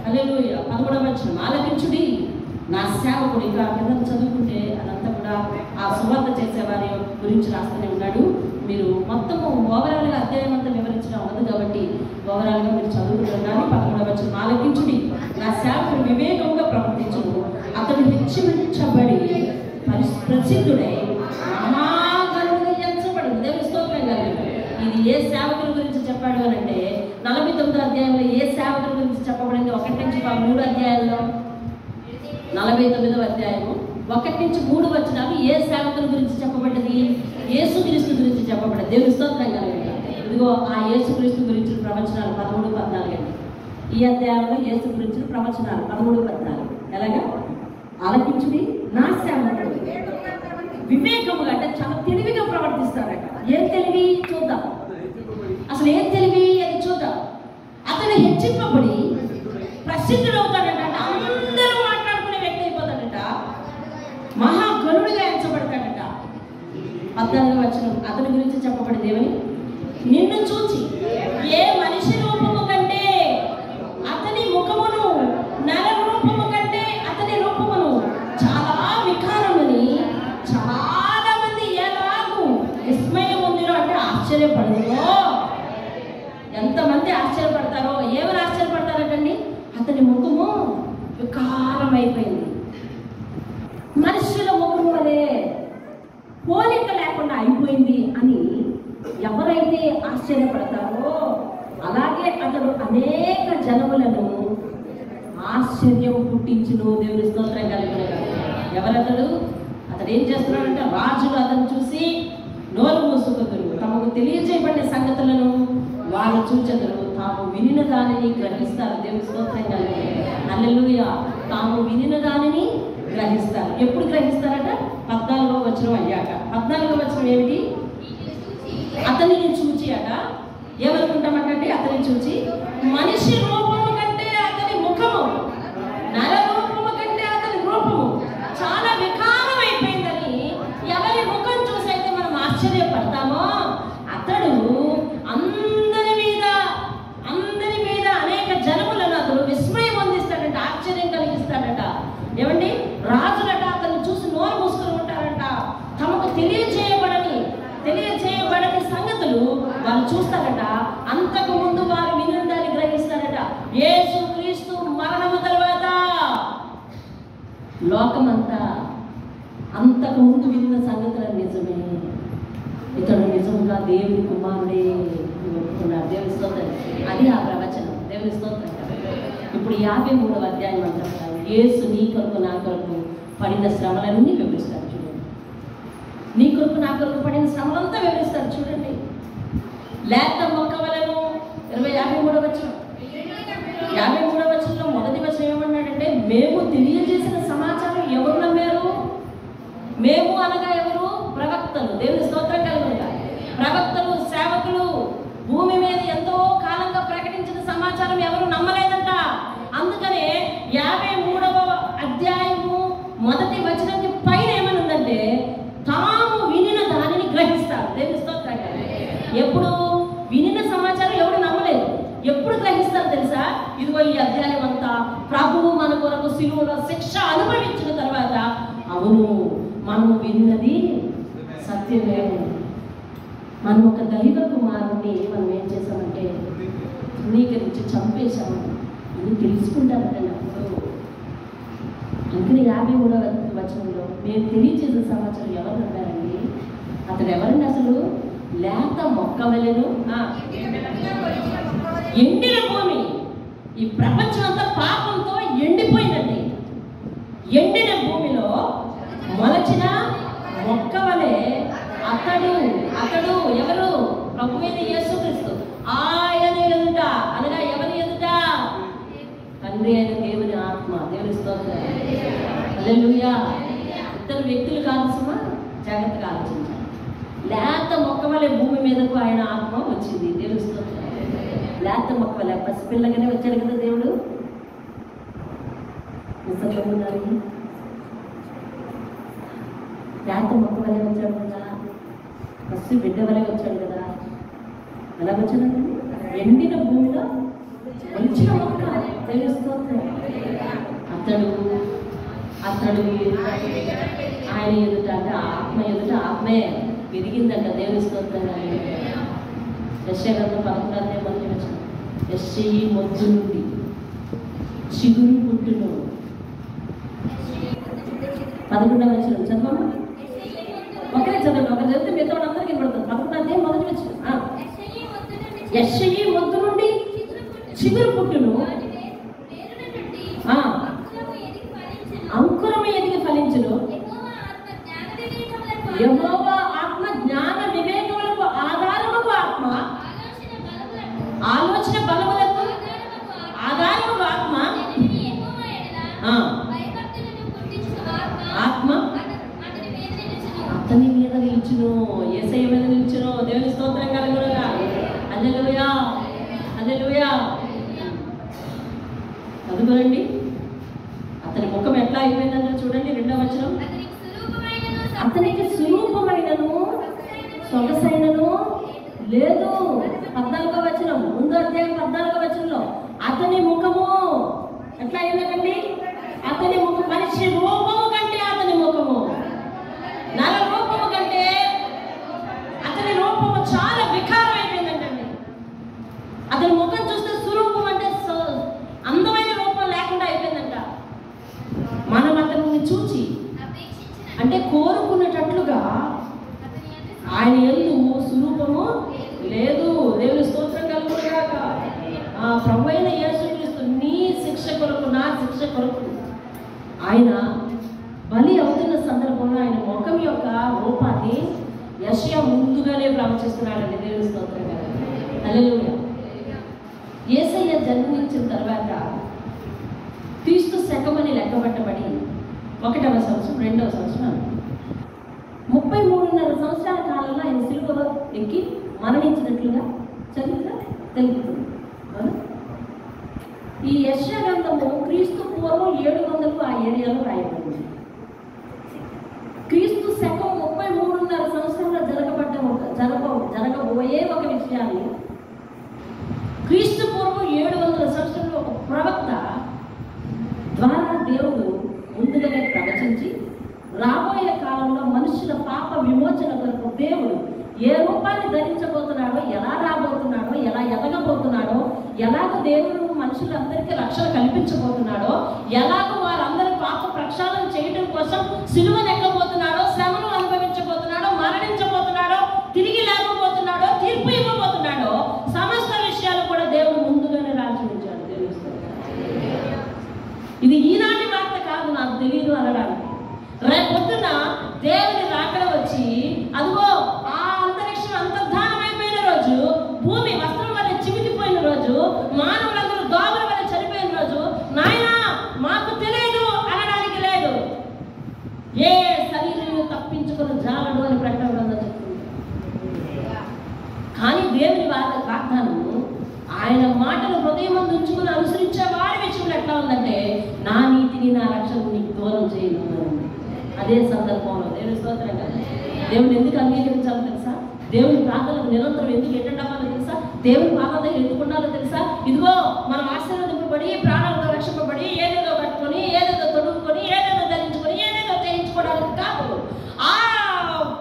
హల్లెలూయా. 13వ వచనం, ఆలకించుడి నా సేవకుడు. ఇంకా కింద చదువుకుంటే అదంతా కూడా ఆ సువార్త చేసేవారి గురించి రాస్తూనే ఉన్నాడు. మీరు మొత్తము ఓవరాల్గా అధ్యాయం అంతా వివరించడం అవ్వదు కాబట్టి ఓవరాల్గా మీరు చదువుకుంటున్నాను. 11వ వచనం, ఆలకించుడి నా సేవకుడు వివేకంగా ప్రవర్తించును, అతడు హెచ్చరించబడి ప్రసిద్ధుడై మహాగణుడుగా ఎంచబడు. దేవుని స్తోత్రం కలుగుతుంది. ఇది ఏ సేవకుల గురించి చెప్పాడు అని అంటే 49వ అధ్యాయంలో ఏ సేవకుల గురించి చెప్పబడింది? 1 నుంచి 3 అధ్యాయాల్లో 49వ అధ్యాయము 1 నుంచి 3 వచనాలు ఏ సేవకుల గురించి చెప్పబడ్డది? యేసుక్రీస్తు గురించి చెప్పబడ్డది. దేవుని స్తోత్రం కలుగుతుంది. ఇదిగో ఆ యేసుక్రీస్తు గురించి ప్రవచనాలు 13, 14 అండి. ఈ అధ్యాయంలో యేసు గురించిన ప్రవచనాలు 13-14. ఎలాగా? ఆలకించుడి నా సేవకుడు వివేకముగా, అంటే చాలా తెలివిగా ప్రవర్తిస్తారట. ఏం తెలివి చూద్దాం, అసలు ఏం తెలివి అని చూద్దాం. అతను హెచ్చింపబడి ప్రసిద్ధుడు అవుతాడట. అందరూ మాట్లాడుకునే వ్యక్తి అయిపోతాడట. మహాగణుడిగా ఎంచబడతాడట. 14వ వచనం అతని గురించి చెప్పబడింది ఏమని? నిన్ను చూచి ఏ మనిషి రూపము కంటే అతని ముఖమును, నర రూపము కంటే అతని రూపమును చాలా వికారమని చాలా మంది ఎలాగూ విస్మయం ఉందిరో, అంటే ఆశ్చర్యపడదురో. ఎంతమంది ఆశ్చర్యపడతారో. ఏమని ఆశ్చర్యపడతారటండి? అతని ముఖము వికారం అయిపోయింది. మనుషుల ముఖము వలె పోలిక లేకుండా అయిపోయింది అని ఎవరైతే ఆశ్చర్యపడతారో, అలాగే అతడు అనేక జనములను ఆశ్చర్యం పుట్టించును. దేవుని స్తోత్రం కలిగిన ఎవరతడు? అతడు ఏం చేస్తున్నాడంటే, రాజులు అతను చూసి నోరు మూసుకుందరు. తమకు తెలియజేయబడిన సంగతులను వాళ్ళు చూచెదరు, తాము వినిన దానిని గ్రహిస్తారు. దేవుని స్తోత్రం కలిగిన హల్లెలూయా. తాము వినిన దానిని గ్రహిస్తారు. ఎప్పుడు గ్రహిస్తారట? 14వ వచనం అయ్యాక. 14వ వచనం ఏమిటి? అతనిని చూచి అట. ఏమనుకుంటామంటే అతన్ని చూచి మనిషి రూపము కంటే అతని ముఖము, నర రూపము కంటే అతని రూపము చాలా వికారం అయిపోయిందని ఎవరి ముఖం చూసి అయితే మనం ఆశ్చర్యపడతామో, అతడు అందరి మీద అనేక జనములను అతడు విస్మయం అందిస్తాడంట, ఆశ్చర్యం కలిగిస్తాడట. ఏమండి? రాజులట అతన్ని చూసి నోరు మూసుకొని ఉంటారంట. తమకు తెలియజేయబడని సంగతులు వాళ్ళు చూస్తారట. అంతకు ముందు వారు వినందాన్ని గ్రహిస్తారట. యేసు క్రీస్తు మరణము తర్వాత లోకమంతా అంతకు ముందు విన్న సంగతులు నిజమే, ఇతడు నిజంగా దేవుని కుమారుడే ఒప్పుకున్నాడు. దేవుని స్తోత్రం. అది ఆ ప్రవచనం. దేవుని స్తోత్రం. ఇప్పుడు 53వ అధ్యాయం అంటారు. యేసు నీ కొరకు నా కొరకు పడిన శ్రమలన్నీ వివరిస్తాడు. చూడండి, నీ కొరకు నా కొరకు పడిన శ్రమలంతా వివరిస్తాడు. చూడండి, లేత మొక్క వలెను 53వ వచనం. 53వ వచనంలో మొదటి వచనం ఏమన్నాడంటే, మేము తెలియజేసిన సమాచారం ఎవరు నమ్మారు? మేము అనగా ఎవరు? ప్రవక్తలు. దేవుని స్తోత్రం కలుగునుగా. ప్రవక్తలు, సేవకులు భూమి మీద ఎంతో కాలంగా ప్రకటించిన సమాచారం ఎవరు నమ్మలేదంట. అందుకనే 53వ అధ్యాయము మొదటి వచనానికి పైన ఏమనుందంటే, తాము వినిన దానిని గ్రహిస్తారు. దేవుని స్తోత్రం. ఎప్పుడు వినిన సమాచారం ఎవరు నమ్మలేదు. ఎప్పుడు గ్రహిస్తారు తెలుసా? ఇదిగో ఈ అధ్యాయం అంతా ప్రభువు మన కొరకు శిలువలో శిక్ష అనుభవించిన తర్వాత, అవును మనము విన్నది సత్యమే, మనం ఒక దైవ కుమారుని మనం ఏం చేసామంటే తృణీకరించి చంపేశాము, ఇది తెలుసుకుంటారంటే అప్పుడు. అందుకని 53వ వచనంలో మేము తెలియజేసిన సమాచారం ఎవరు నమ్మారండి? అతడు ఎవరండి? అసలు లేత మొక్క వలెను, ఎండిన భూమి. ఈ ప్రపంచం అంతా పాపంతో ఎండిపోయిందండి. ఎండిన భూమిలో మొలచిన మొక్క వలె అతడు ఎవరు? ప్రభువైన యేసుక్రీస్తు. ఆయన ఎదుట, అనగా ఎవరి ఎదుట? తండ్రి అయిన దేవుని ఆత్మ. దేవుని స్తోత్రం. హల్లెలూయా. ఇద్దరు వ్యక్తులు కాదు సుమా, జాగ్రత్తగా ఆలోచించాలి. లేత మొక్క వలె భూమి మీదకు ఆయన ఆత్మ వచ్చింది. దేవుని స్తోత్రం. లేత మొక్క వలె పసిపిల్లగానే వచ్చాడు కదా దేవుడు. లేత మొక్క వలె వచ్చాడు కదా, పసి బిడ్డ వలె వచ్చాడు కదా. ఎలా వచ్చాడండి? ఎండిన భూమిలో మంచిన మొక్క. దేవుని స్తోత్రం. అతడు ఆయన ఎదుట, అంటే ఆత్మ ఎదుట ఆత్మే పెరిగిందంట. దేవుని స్తోత్రంగా. యెషయా గ్రంథం 11వ మొదటి వచనం. యెషయి మొద్దు నుండి చిగురు పుట్టును. 11వ వచనం చదవమ్మా. ఒకరే చదవండి. ఒకరు చదివితే మిగతా వాళ్ళందరికీ పడుతుంది. 11వ మొదటి వచనం. యెషయి మొద్దు నుండి చిగురు పుట్టును, అంకురము ఎదిగి ఫలించును. యెహోవా ఆత్మ జ్ఞాన వివేకములకు ఆధారముకు ఆత్మ, ఆలోచన బలములకు ఆధార చదువుకోండి. అతని ముఖం ఎట్లా అయిపోయిందంటే చూడండి 2వ వచనం. అతనికి స్వరూపమైనను సొగసైనను లేదు. 14వ వచనం, ముందు అధ్యాయం 14వ వచనంలో అతని ముఖము ఎట్లా అయిందండి? అతని ముఖం మనిషి రూపము కంటే అతని ముఖము, నర రూపము కంటే అతని రూపము చాలా వికారం అయిపోయిందంటండి. అతని ముఖం చూస్తే స్వరూపం అంటే అందమైన రూపం లేకుండా అయిపోయిందంట. మనం అతన్ని చూచి అంటే కోరుకున్నట్లుగా ఆయన యందు స్వరూపము లేదు. దేవుని స్తోత్రం కలుగునుగాక. ప్రభువైన యేసుక్రీస్తు నీ శిక్ష కొరకు, నా శిక్ష కొరకు ఆయన బలి అవుతున్న సందర్భంలో ఆయన ముఖం యొక్క రూపాన్ని యెషయా ముందుగానే ప్రవచిస్తున్నాడండి. దేవుని స్తోత్రం కలుగును. హల్లెలూయా. యేసయ్య జన్మించిన తర్వాత క్రీస్తు శకమని లెక్కబట్టబడి 1వ సంవత్సరం 2వ సంవత్సరం 33.5 సంవత్సరాల కాలంలో ఆయన సిలువలో ఎక్కి మరణించినట్లుగా చరిత్ర తెలుపుతుంది. ఈ యెషయా గ్రంథము క్రీస్తు పూర్వం 700 ఆ ఏరియాలో రాయబడింది. క్రీస్తు శకం 33.5 సంవత్సరంలో జరగబోయే ఒక విషయాన్ని క్రీస్తు పూర్వం 700 సంవత్సరంలో ఒక ప్రవక్త ద్వారా దేవుడు ముందుగానే ప్రవచించి రాబోయే కాలంలో మనుషుల పాప విమోచన కొరకు దేవుడు ఏ రూపాన్ని ధరించబోతున్నాడో, ఎలా రాబోతున్నాడో, ఎలా ఎదగబోతున్నాడో, ఎలాగ దేవుడు మనుషులందరికీ రక్షణ కల్పించబోతున్నాడో, ఎలాగ వారందరి పాప ప్రక్షాళన చేయడం కోసం సిలువనెక్కబోతున్నాడో, శ్రమను అనుభవించబోతున్నాడో, మరణించబోతున్నాడో, తిరిగి లేకపోతున్నాడో, తీర్పు ఇవ్వబోతున్నాడో, సమస్త విషయాలు కూడా దేవుడు ముందుగానే రాసించాడు. ఇది ఈనాటి వార్త కాదు, నాకు తెలియదు అనడానికి. రేపొద్దున దేవుని రాకడ వచ్చి అదిగో ఆ అంతరిక్షం అంతర్ధానమైపోయిన రోజు, భూమి వస్త్రం వల్ల చిమికిపోయిన రోజు, మానవులందరూ దోమల వల్ల చనిపోయిన రోజు, నాయనా మాకు తెలియదు అనడానికి లేదు. ఏ శరీరం తప్పించుకుని జాలడు అని ప్రకటన చెప్తుంది. కానీ దేవుని వాగ్దానము ఆయన మాటలు హృదయం ముందు ఉంచుకుని అనుసరించే వారి విషయంలో ఎట్లా ఉందంటే, నా నీతిని నా రక్షణ నీకు దూరం చేయను. అదే సందర్భంలో దేవుని స్తోత్రంగా దేవుని ఎందుకు అంగీకరించాలో తెలుసా? దేవుని ప్రార్థనలకు నిరంతరం ఎందుకు అటెండ్ అవ్వాలో తెలుసా? దేవుని పాదాల దగ్గర ఎందుకు ఉండాలో తెలుసా? ఇదిగో మనం ఆశీర్వదింపబడి, ప్రాణాలతో రక్షింపబడి, ఏదేదో కట్టుకొని, ఏదేదో తొడుగుకొని, ఏదేదో ధరించుకొని, ఏదేదో చేయించుకోవడానికి కాదు. ఆ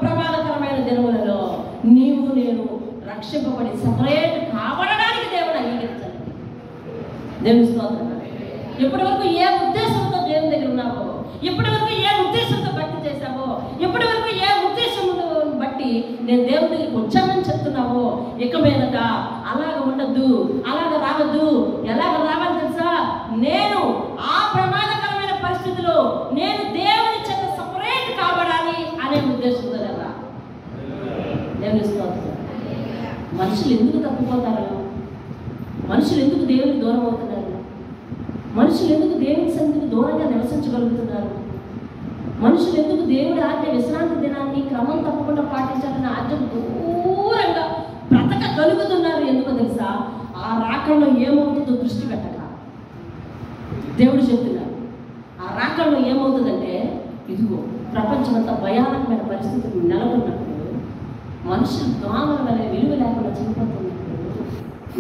ప్రమాదకరమైన దినములలో నీవు నేను రక్షింపబడి సపరేట్ కాబడడానికి దేవుడు అంగీకరించాలి. దేవుని స్తోత్రం. ఇప్పటి వరకు ఏ ఉద్దేశంతో దేవుని దగ్గర ఉన్నావో, ఇప్పటి వరకు ఏ ఉద్దేశంతో భక్తి చేశావో, ఇప్పటి వరకు ఏ ఉద్దేశంలో బట్టి నేను దేవుని దగ్గరికి వచ్చానని చెప్తున్నావో, ఇక మీదట అలాగ ఉండద్దు, అలాగ రావద్దు. ఎలాగ రావాలి తెలుసా? నేను ఆ ప్రమాదకరమైన పరిస్థితిలో నేను దేవుని చేత సపరేట్ కాబడాలి అనే ఉద్దేశంతో కదా దేవుని స్తోత్రం. మనుషులు ఎందుకు తప్పిపోతారు? మనుషులు ఎందుకు దేవునికి దూరం అవుతున్నారు? మనుషులు ఎందుకు దేవుని సన్నిధికి దూరంగా నివసించగలుగుతున్నారు? మనుషులు ఎందుకు దేవుడి ఆజ్ఞ విశ్రాంతి దినాన్ని క్రమం తప్పకుండా పాటించాలని ఆజ్ఞకు దూరంగా బ్రతకగలుగుతున్నారు? ఎందుకో తెలుసా? ఆ రాకల్లో ఏమవుతుందో దృష్టి పెట్టక దేవుడు చెప్తున్నారు. ఆ రాకల్లో ఏమవుతుందంటే, ఇదిగో ప్రపంచమంతా భయానకమైన పరిస్థితులు నెలకొన్నప్పుడు, మనుషులు దోమల వల్ల విలువ లేకుండా చనిపోతున్నప్పుడు,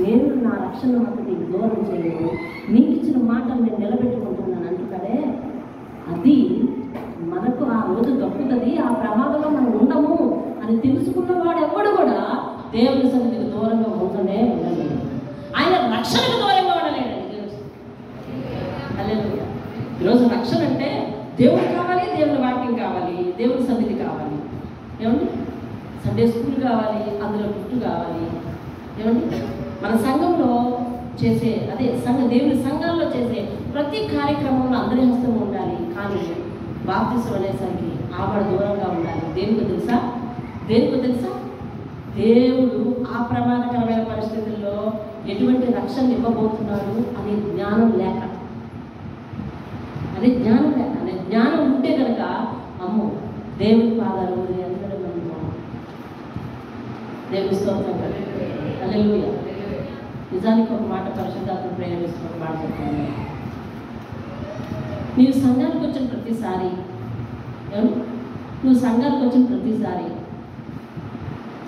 నేను నా రక్షణ మాత్రం నీకు దూరం చేయను, నీకు ఇచ్చిన మాటలు నేను నిలబెట్టుకుంటున్నాను అంటున్నాడే, అది మనకు ఆ రోజు దక్కుతుంది. ఆ ప్రమాదంలో మనం ఉండము అని తెలుసుకున్నవాడు ఎప్పుడు కూడా దేవుని సన్నిధికి దూరంగా ఉండనే ఉండలేదు. ఆయన రక్షణకు దూరంగా ఉండలేడండి. హల్లెలూయా. ఈరోజు రక్షణ అంటే దేవుడు కావాలి, దేవుని వాక్యం కావాలి, దేవుని సన్నిధి కావాలి, ఏమండి సండే స్కూల్ కావాలి, అందులో గుట్టు కావాలి, ఏమండి మన సంఘంలో చేసే దేవుని సంఘంలో చేసే ప్రతి కార్యక్రమంలో అందరి హస్తం ఉండాలి. కానీ బాప్తిసం అనేసరికి ఆవిడ దూరంగా ఉండాలి. దేనికో తెలుసా? దేవుడు ఆ ప్రమాదకరమైన పరిస్థితుల్లో ఎటువంటి రక్షణ ఇవ్వబోతున్నాడు అనే జ్ఞానం లేక, అనే జ్ఞానం ఉంటే కనుక అమ్మో దేవుని పాదాలు అందరూ దేవుని స్తోత్రం. హల్లెలూయా. నిజానికి ఒక మాట పరిశుద్ధాత్మ ప్రేరేపిస్తున్న మాట చెప్తాను. నీవు సంఘానికి వచ్చిన ప్రతిసారి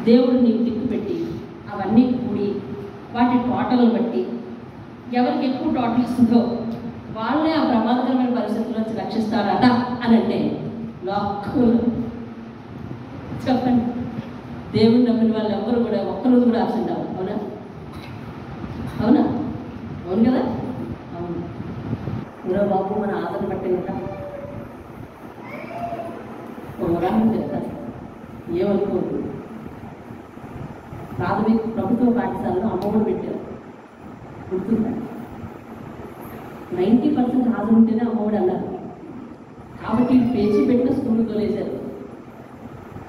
దేవుడు నీకు దిక్కు పెట్టి అవన్నీ కూడి వాటి టోటల్ బట్టి ఎవరికి ఎక్కువ టోటల్ ఇస్తుందో వాళ్ళే ఆ ప్రమాదకరమైన పరిస్థితుల నుంచి రక్షిస్తారట అని అంటే చెప్పండి. దేవుడు నమ్మిన వాళ్ళు ఎవరు కూడా ఒక్కరోజు కూడా ఆబ్సెంట్ అవ్వరు. అవునా అవునా అవును కదా. అవును ఊరా బాబు మన ఆదరణ పట్టింది కదా. ఉదాహరణ చెప్తాను, ఏమనుకోదు. ప్రాథమిక ప్రభుత్వ పాఠశాలలో అమ్మఒడి పెట్టారు, గుర్తుందా? 90% హాజరు ఉంటేనే అమ్మఒడి అన్నారు. కాబట్టి పేచి పెట్టిన స్కూల్ తోలేశారు.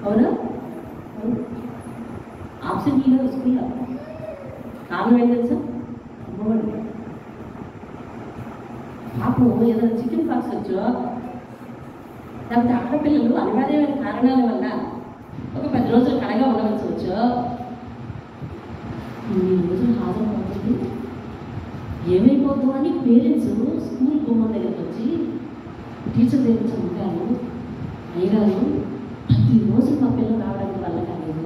అవునా? ఆబ్సెంట్ లేదు స్కూల్లో. కారణం ఏంటి తెలుసా? అమ్మఒడి. పాపం ఏదైనా చికెన్ పాక్స్ వచ్చో లేకపోతే ఆడపిల్లలు అనివార్యమైన కారణాల వల్ల ఒక 10 రోజులు కడగా ఉండవలసి వచ్చో ఈ రోజులు హాజరు అవుతుంది ఏమైపోతాం అని పేరెంట్స్ స్కూల్ గుమ్మం దగ్గరికి వచ్చి టీచర్ దగ్గర చదువుతారు. అయ్యారు 10 రోజులు మా పిల్లలు రావడానికి వల్ల కాలేదు.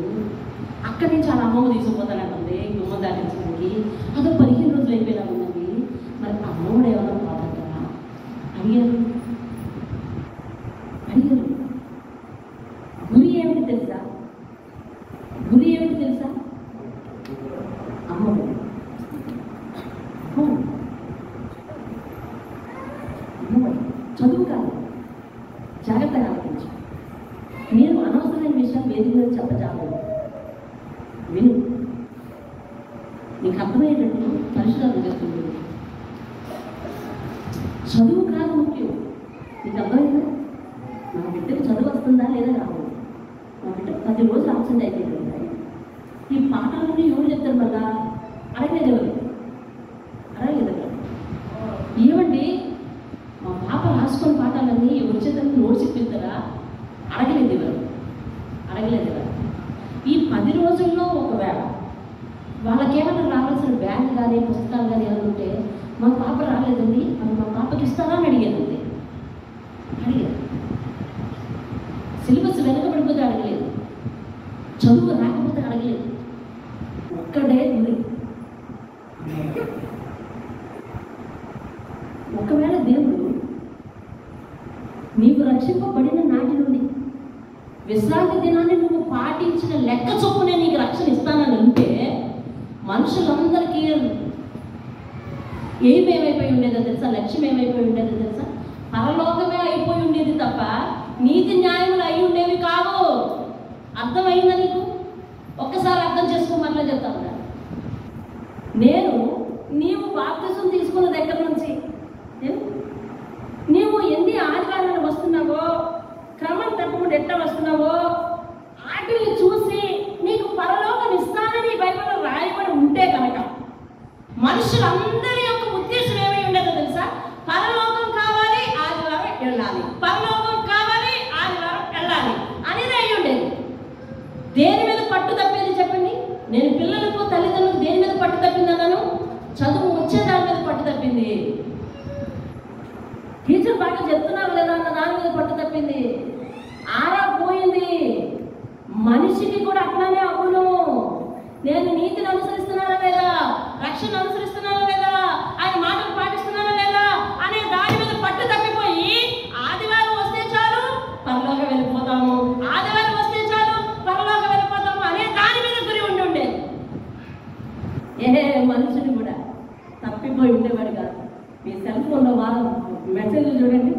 అక్కడి నుంచి అలా అమ్మమ్మ తీసుకుపోతానంటుంది గుమ్మం దాటించడానికి. అదో 15 రోజులు అయిపోయినా ఉన్నది. మరి అమ్మమ్మడు ఏమన్నా పోతారా అడిగారు. గురి ఏమిటి తెలుసా? అమ్మఒడి. చదువు కాదు. జాగ్రత్తగా ఆలోచించు. నేను అనవసరమైన విషయాలు వేదిక మీద చెప్పజాలను. విను, నీకు అర్థమయ్యేటట్టు పరిశుభ్రత చేస్తుంది. చదువు కాదు ముఖ్యం. నీకు అర్థమైందా? నా బిడ్డకు చదువు వస్తుందా లేదా రావు. మా బిడ్డ 10 రోజులు ఆబ్సెంట్ అయిపోయింది. ఈ పాఠాలన్నీ ఎవరు చెప్తారు? మళ్ళా అడగలేదు ఎవరు? ఏమండి మా పాప రాసుకున్న పాఠాలన్నీ ఎవరి చేతని నోట్స్ ఇప్పిస్తారా? అడగలేదు ఎవరు. ఈ 10 రోజుల్లో ఒకవేళ వాళ్ళకేమైనా రావాల్సిన బ్యాగ్ కానీ పుస్తకాలు కానీ ఏమైనా ఉంటే మా పాప రాలేదండి మరి మా పాపకి ఇస్తారా అని అడిగారు. సిలబస్ వెనకబడిపోతే అడగలేదు, చదువు రాకపోతే అడగలేదు. ఒక్కడే గురి. ఒకవేళ దేవుడు నీకు రక్షింపబడిన నాటి నుండి విశ్రాంతి దినాన్ని నువ్వు పాటించిన లెక్క చొప్పునే నీకు రక్షణ ఇస్తానని ఉంటే మనుషులందరికీ ఏమేమైపోయి ఉండేదో తెలుసా? లక్ష్యం ఏమైపోయి ఉండేదో తెలుసా? పరలోకమే అయిపోయి ఉండేది తప్ప నీతి న్యాయములు అయి ఉండేవి కావు. అర్థమైందా నీకు? ఒక్కసారి అర్థం చేసుకోమట్లా చెప్తాను. నీవు బాప్తిసం తీసుకున్న దగ్గర నుంచి నీవు ఎన్ని ఆదివారాలు వస్తున్నావో, క్రమం తప్పకుండా ఎట్లా వస్తున్నావో వాటిని చూసి నీకు పరలోకం ఇస్తానని బైబిల్లో రాయబడి ఉంటే కనుక మనుషులందరి యొక్క ఉద్దేశం ఏమై ఉండేదో తెలుసా? పరలోకం కావాలి, ఆదివారం వెళ్ళాలి. పరలోకం కావాలి, ఆదివారం వెళ్ళాలి అనేది అయి ఉండేది. దేని మీద పట్టు తప్పేది చెప్పండి? నేను పిల్లలకు తల్లిదండ్రులకు దేని మీద పట్టు తప్పింది అన్నాను? చదువు వచ్చే దాని మీద పట్టు తప్పింది. టీచర్ బాగా చెప్తున్నారు లేదా అన్న దాని మీద పట్టు తప్పింది. ఆరా పోయింది. మనిషికి కూడా అట్లానే అవును. నేను నీతిని అనుసరిస్తున్నానా లేదా, రక్షణ అనుసరిస్తున్నానా లేదా, ఆయన మాటలు పాటిస్తున్నానా లేదా అనే దాని మీద పట్టు తప్పిపోయి ఆదివారం వస్తే చాలు పరలోకం వెళ్ళిపోతాము, ఆదివారం వస్తే చాలు పరలోకం వెళ్ళిపోతాము అనే దాని మీద గురి ఉండే మనుషుని కూడా తప్పిపోయి ఉండేవాడు కాదు. మీ సెల్ ఫోన్లో మెసేజ్లు చూడండి.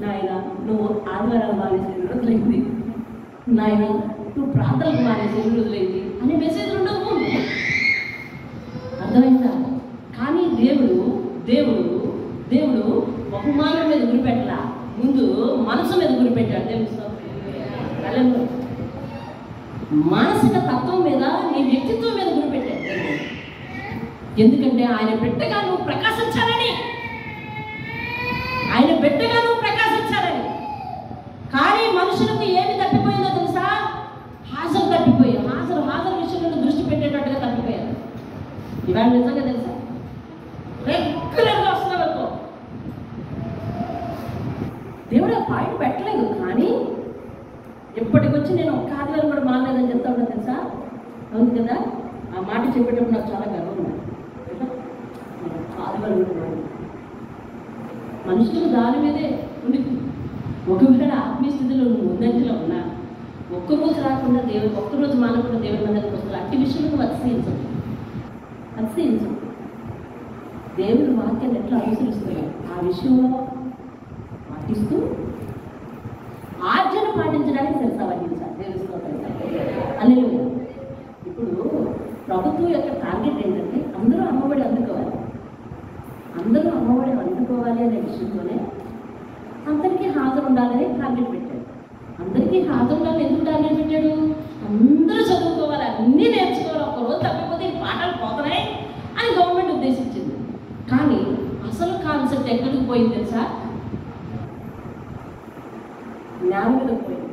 నాయన నువ్వు ఆదివారాలు మానేసి 2 రోజులైంది, నాయన నువ్వు ప్రార్థనలు మానేసి 2 రోజులైంది అనే మెసేజ్లు ఉండవు. అర్థమైందా? కానీ దేవుడు బహుమానం మీద గురిపెట్టలా, ముందు మనసు మీద గురిపెట్టాడు. దేవుడు మానసిక తత్వం మీద, నీ వ్యక్తిత్వం మీద గురిపెట్టాడు. ఎందుకంటే ఆయన బిడ్డగా నువ్వు ప్రకాశించాలని, కానీ మనుషులకు ఏమి తప్పిపోయిందో తెలుసా? హాజరు తప్పిపోయారు. హాజరు విషయంలో దృష్టి పెట్టేటట్టుగా తప్పిపోయారు. ఇవాళ నిజంగా తెలుసా? రెగ్యులర్గా వస్తున్నావు దేవుడు ఆ పాయింట్ పెట్టలేదు. కానీ ఎప్పటికొచ్చి నేను ఒక్క ఆదివారం కూడా మానలేదని చెప్తా ఉన్నా తెలుసా? అవును కదా, ఆ మాట చెప్పేటప్పుడు నాకు చాలా గర్వం ఉంది. ఆదివారం కూడా మనుషులు దాని మీదే ఉండి ఒకవేళ ఆత్మీయ స్థితిలో నువ్వు ముందంజలో ఉన్నా ఒక్కరోజు రాకుండా దేవుడు, ఒక్కరోజు మానకుండా దేవుడి మందికి వస్తారు. అట్టి విషయంలో అతిశయించదు. దేవుని వాక్యాన్ని ఎట్లా అనుసరిస్తున్నావు ఆ విషయంలో పాటిస్తూ ఆజ్ఞను పాటించడానికి తెలుసా వహించాలి. దేవుని ఇప్పుడు ప్రభుత్వం యొక్క టార్గెట్ ఏంటంటే అందరూ అమ్మఒడి అందుకోవాలి అనే విషయంతోనే అందరికీ హాజరు ఉండాలని టార్గెట్ పెట్టాడు. అందరికీ హాజరు ఉండాలని ఎందుకు టార్గెట్ పెట్టాడు? అందరూ చదువుకోవాలి, అన్నీ నేర్చుకోవాలి, ఒక్కరోజు తప్పిపోతే ఈ పాఠాలు పోతున్నాయి అని గవర్నమెంట్ ఉద్దేశించింది. కానీ అసలు కాన్సెప్ట్ ఎక్కడికి పోయింది తెలుసా? జ్ఞానం మీదకి పోయింది.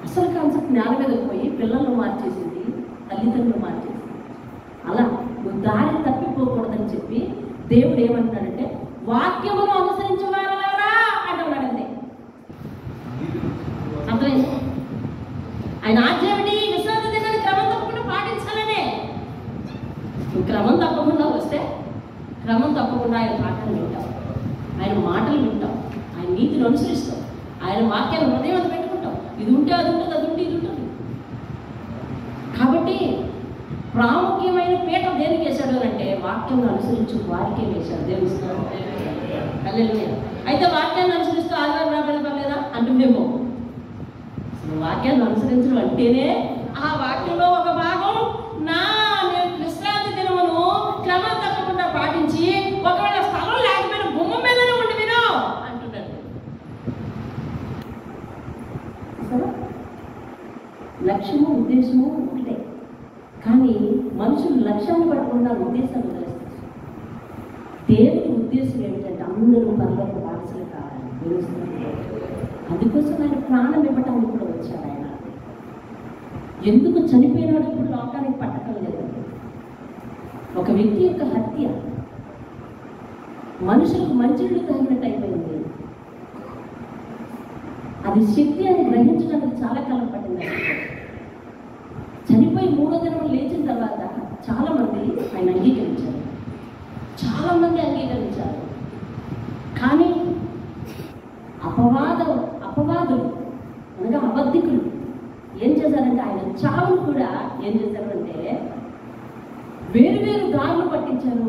అసలు కాన్సెప్ట్ జ్ఞానం మీదకి పోయి పిల్లలను మార్చేసింది, తల్లిదండ్రులు మార్చేసింది. అలా నువ్వు దారి తప్పిపోకూడదని చెప్పి దేవుడు ఏమంటాడంటే వాక్యమును అనుసరించేవారా అంటున్నాడంతే. అర్థమైంది? ఆయన ఆజ్ఞ ఏమిటి? విశ్రాంతి దినాన్ని క్రమం తప్పకుండా పాటించాలనే. నువ్వు క్రమం తప్పకుండా వస్తే క్రమం తప్పకుండా ఆయన పాఠాలు వింటావు, ఆయన మాటలు వింటావు, ఆయన నీతిని అనుసరిస్తావు, ఆయన వాక్యాన్ని హృదయం అది పెట్టుకుంటావు. ఇది ఉంటే అది ఉంటుంది, అది ఉంటే ఇది ఉంటుంది. కాబట్టి ప్రాముఖ్యమైన పీట దేనికి వేశాడు అంటే వాక్యం అనుసరించు వారికే వేశాడు. దేవుని స్తోత్రం. హల్లెలూయా. అయితే వాక్యాన్ని అనుసరిస్తూ ఆదివారం రాబడలేదా అంటుండేమో. అసలు వాక్యాన్ని అనుసరించడం అంటేనే ఆ వాక్యంలో ఒక భాగం నేను విశ్రాంతి దినమును క్రమం తప్పకుండా పాటించి ఒకవేళ స్థలం లేకపోయినా గుమ్మం మీదనే ఉండి విను అంటున్నాడు. లక్ష్యము ఉద్దేశము ఒకటే, కానీ మనుషులు లక్ష్యాన్ని పట్టకుండా ఉద్దేశాన్ని వదిలేస్తారు. దేవుని ఉద్దేశం ఏమిటంటే అందరూ పనులకు వారసులు కావాలి. అందుకోసం ఆయన ప్రాణం ఇవ్వటానికి కూడా వచ్చాడు. ఆయన ఎందుకు చనిపోయినాడు ఇప్పుడు లోకానికి పట్టడం లేదు. ఒక వ్యక్తి యొక్క హత్య మనుషులకు మంచిళ్ళు తాగినట్టు అయిపోయింది. అది శక్తి అని గ్రహించడానికి చాలా కాలం పట్టింది. చనిపోయి 3వ దినం లేచిన తర్వాత చాలా మంది ఆయన అంగీకరించారు, కానీ అపవాదులు అనగా అబద్ధికులు ఏం చేశారంటే ఆయన చావును కూడా ఏం చేశారంటే వేరు దారులు పట్టించారు.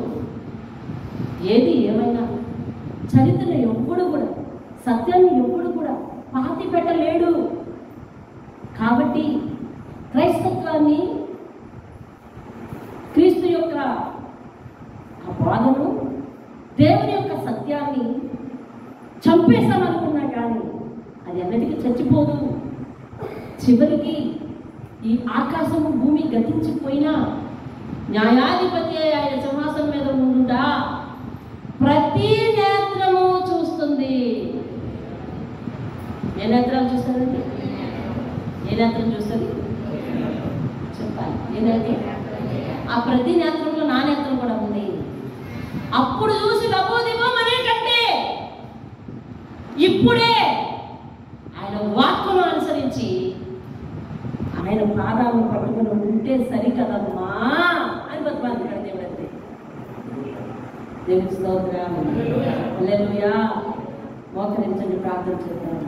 ఏది ఏమైనా చరిత్రలో ఎప్పుడు కూడా సత్యాన్ని ఎప్పుడు కూడా పాతి పెట్టలేడు. కాబట్టి క్రైస్తత్వాన్ని, క్రీస్తు యొక్క ఆ బోధను, దేవుని యొక్క సత్యాన్ని చంపేస్తామనుకున్నా కానీ అది అన్నిటికీ చచ్చిపోదు. చివరికి ఈ ఆకాశము భూమి గతించిపోయినా న్యాయాధిపతి ఆయన సింహాసనం మీద ఉండుండా ప్రతి నేత్రము చూస్తుంది. ఏ నేత్రాలు చూస్తారండి? ఏ నేత్రం చూస్తుంది చెప్పాలి. ఏదైతే ఆ ప్రతి నేత్రంలో నా నేత్రం కూడా ఉంది. అప్పుడు చూసి లబోదిబోం అనే కంటే ఇప్పుడే ఆయన వాక్కును అనుసరించి ఆయన పాదాలను పట్టుకుని ఉంటే సరికదమ్మా అని బతుకుతాడు దేవుడు. అంతే. దేవుని స్తోత్రం. హల్లెలూయా. మోకరించండి, ప్రార్థన చేద్దాం.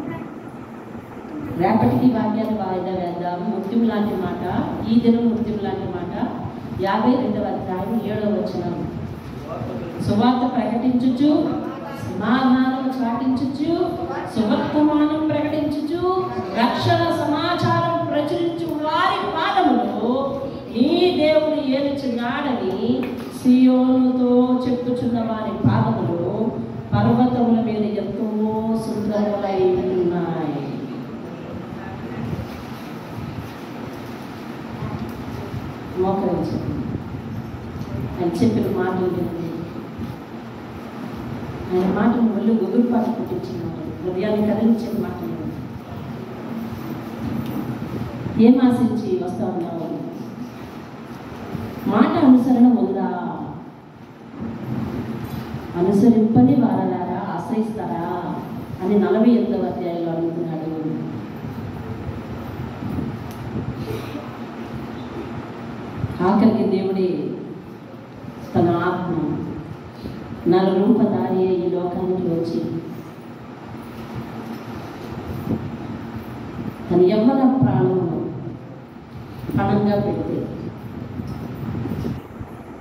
రేపటికి వాక్యాన్ని వాయిదా వేద్దాం. మృత్యుం లాంటి మాట, ఈ దినం మృత్యుం లాంటి మాట. 52వ అధ్యాయం 7వ వచనం. సువార్త ప్రకటించుచు, సమాధానం చాటించుచు, సువర్తమానం ప్రకటించుచు, రక్షణ సమాచారం ప్రచురించు వారి పాదములు నీ దేవుడు ఏలుచున్నాడని సియోనుతో చెప్పుచున్న వారి పాదములు పర్వతముల మీద ఎంతో సుందరములై ఉన్నాయి. మోకరించండి. ఆయన చెప్పిన మాటలు వినండి. ఆయన మాటను ఒళ్ళు గుగురుపాటు పుట్టించిన మాటలు, హృదయాన్ని కదిలించిన మాటలు. ఏం ఆశించి వస్తా ఉన్నావు? మాట అనుసరణ ఉందా? అనుసరింపని వారలారా ఆశ్రయిస్తారా? అని 48వ అధ్యాయంలో అడుగుతున్నాడు. ఆఖరికి దేవుడే తన ఆత్మ నరరూపధారి ఈ లోకానికి వచ్చి తన యవ్వన ప్రాణము పణంగా పెడితే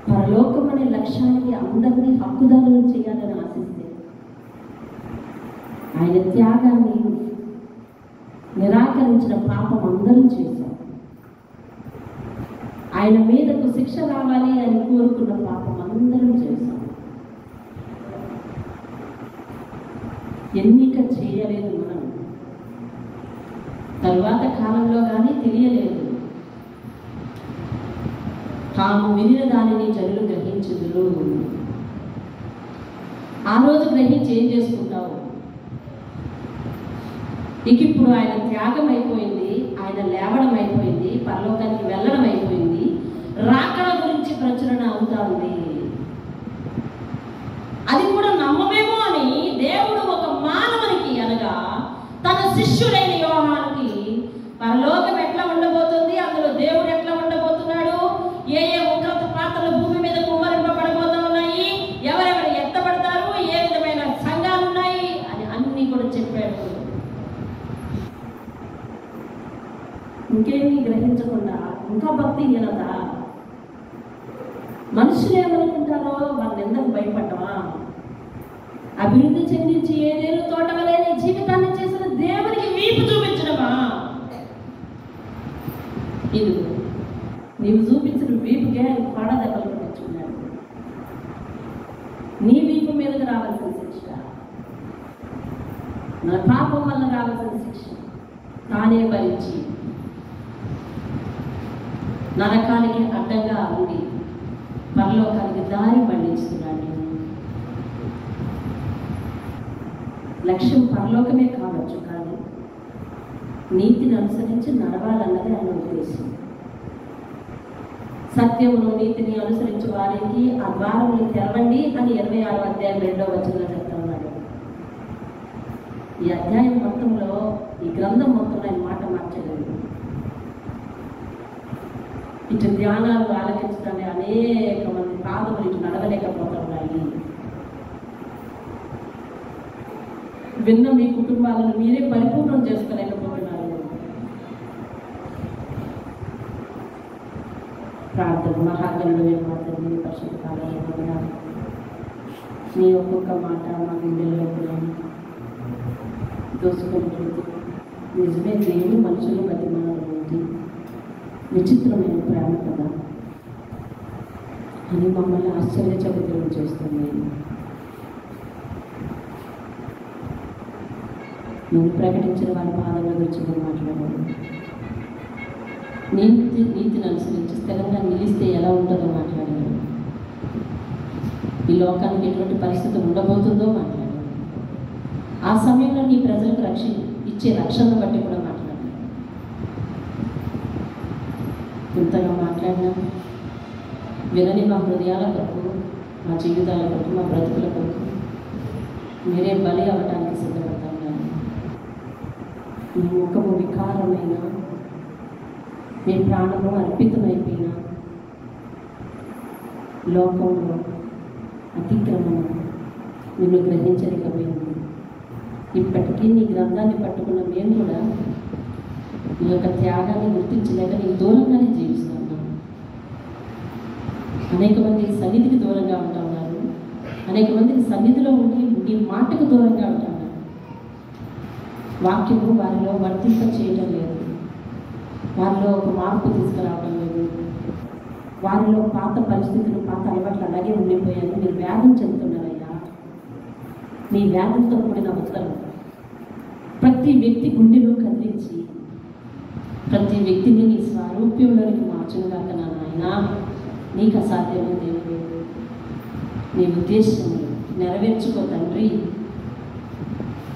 పరలోకం అనే లక్ష్యానికి అందరినీ హక్కుదారులు చేయాలని ఆశిస్తే ఆయన త్యాగాన్ని నిరాకరించిన పాపం అందరం చేశాం. ఆయన మీదకు శిక్ష రావాలి అని కోరుకున్న పాపం అందరం చేశాం. ఎన్నిక చేయలేదు మనం, తరువాత కాలంలో కానీ తెలియలేదు. తాము వినిన దానిని జనులు గ్రహించుదురు. ఆ రోజు గ్రహించి ఏం చేసుకుంటావు? ఇక ఇప్పుడు ఆయన త్యాగం అయిపోయింది, ఆయన లేవడం అయిపోయింది, పరలోకానికి వెళ్ళడం అయిపోయింది, రాకడ గురించి ప్రచురణ అవుతా ఉంది. అది కూడా నమ్మమేమో అని దేవుడు ఒక మానవునికి అనగా తన శిష్యుడైన యోహానుకి పరలోకం ఎట్లా ఉండబోతుంది, అందులో దేవుడు ఎట్లా ఉండబోతున్నాడు, ఏ ఏ ఉగ్రత పాత్రలు భూమి మీద కుమ్మరింపబడబోతూ ఉన్నాయి, ఎవరెవరు ఎత్తబడతారు, ఏ విధమైన సంఘాలు ఉన్నాయి అని అన్ని కూడా చెప్పాడు. ఇంకేమీ గ్రహించకుండా ఇంకా భక్తిహీనత. మనుషులు ఏమనుకుంటారో వాళ్ళని ఎందుకు భయపడ్డమా? అభివృద్ధి చెందించి ఏదేను తోట వలె జీవితాన్ని చేసిన దేవునికి వీపు చూపించడమా? ఇది నీవు చూపించిన వీపుకే పాడ దెబ్బలు కొట్టించుకున్నాడు. నీ వీపు మీదకి రావాల్సిన శిక్ష, మన పాపం వల్ల రావాల్సిన శిక్ష తానే భరించి నరకానికి అడ్డంగా ఉండి పరలోకానికి దారి మళ్లిస్తున్నాడు. లక్ష్యం పరలోకమే కావచ్చు, కానీ నీతిని అనుసరించి నడవాలన్నది ఆయన ఉద్దేశం. సత్యమును నీతిని అనుసరించి వారికి ఆ ద్వారములు తెరవండి అని 26వ అధ్యాయం 2వ వచనంలో చెప్తా ఉన్నాడు. ఈ అధ్యాయం మొత్తంలో, ఈ గ్రంథం మొత్తంలో ఆయన మాట మార్చలేదు. ఇటు ధ్యానాలు ఆలకించడానికి అనేక మంది పాదములు ఇటు నడవలేకపోతున్నాయి. విన్న మీ కుటుంబాలను మీరే పరిపూర్ణం చేసుకోలేకపోతున్నారు. ప్రార్థన మహాగణుడు మాత్రమే పరిశుద్ధ కాలంలో మీ ఒక్కొక్క మాట మా గుండెల్లో దోసుకుంటుంది. నిజమే, దేవుడు మనుషులు బతిమాలండి, విచిత్రమైన ప్రేమ కదా అని మమ్మల్ని ఆశ్చర్యచకితులను చేస్తుంది. నేను ప్రకటించిన వారి పాదముల గురించి నేను మాట్లాడాను. నీతిని అనుసరించి స్థిరంగా నిలిస్తే ఎలా ఉంటుందో మాట్లాడాను. ఈ లోకానికి ఎటువంటి పరిస్థితి ఉండబోతుందో మాట్లాడాను. ఆ సమయంలో నీ ప్రజలకు ఇచ్చే రక్షణను బట్టి కూడా మాట్లాడాను. ఇంతగా మాట్లాడినా వినని మా హృదయాల కొరకు, మా జీవితాల కొరకు, మా బ్రతుకుల కొరకు మీరే బలి అవ్వటానికి సిద్ధపడతాను. మీ ముఖము వికారమైన, మీ ప్రాణము అర్పితమైపోయిన లోకంలో అతిక్రమం నిన్ను గ్రహించలేకపోయింది. ఇప్పటికీ నీ గ్రంథాన్ని పట్టుకున్న మేము కూడా నీ యొక్క త్యాగాన్ని గుర్తించలేక నీకు దూరంగానే జీవిస్తున్నాను. అనేక మంది సన్నిధికి దూరంగా ఉంటా ఉన్నారు, అనేక మందికి సన్నిధిలో ఉండి నీ మాటకు దూరంగా ఉంటా ఉన్నారు. వాక్యము వారిలో వర్తింప చేయడం లేదు, వారిలో ఒక మార్పు తీసుకురావడం లేదు, వారిలో పాత పరిస్థితులు, పాత అలవాట్లు అలాగే ఉండిపోయాను. మీరు వ్యాధం చెందుతున్నారయ్యా. మీ వ్యాధులతో కూడిన ఉత్తరం ప్రతి వ్యక్తి గుండెలో కదిలించి ప్రతి వ్యక్తిని నీ స్వరూప్యంలోనికి మార్చునుగాక నాయన. నీకు అసాధ్యమే దేవుడు. నీ ఉద్దేశం నెరవేర్చుకో తండ్రి.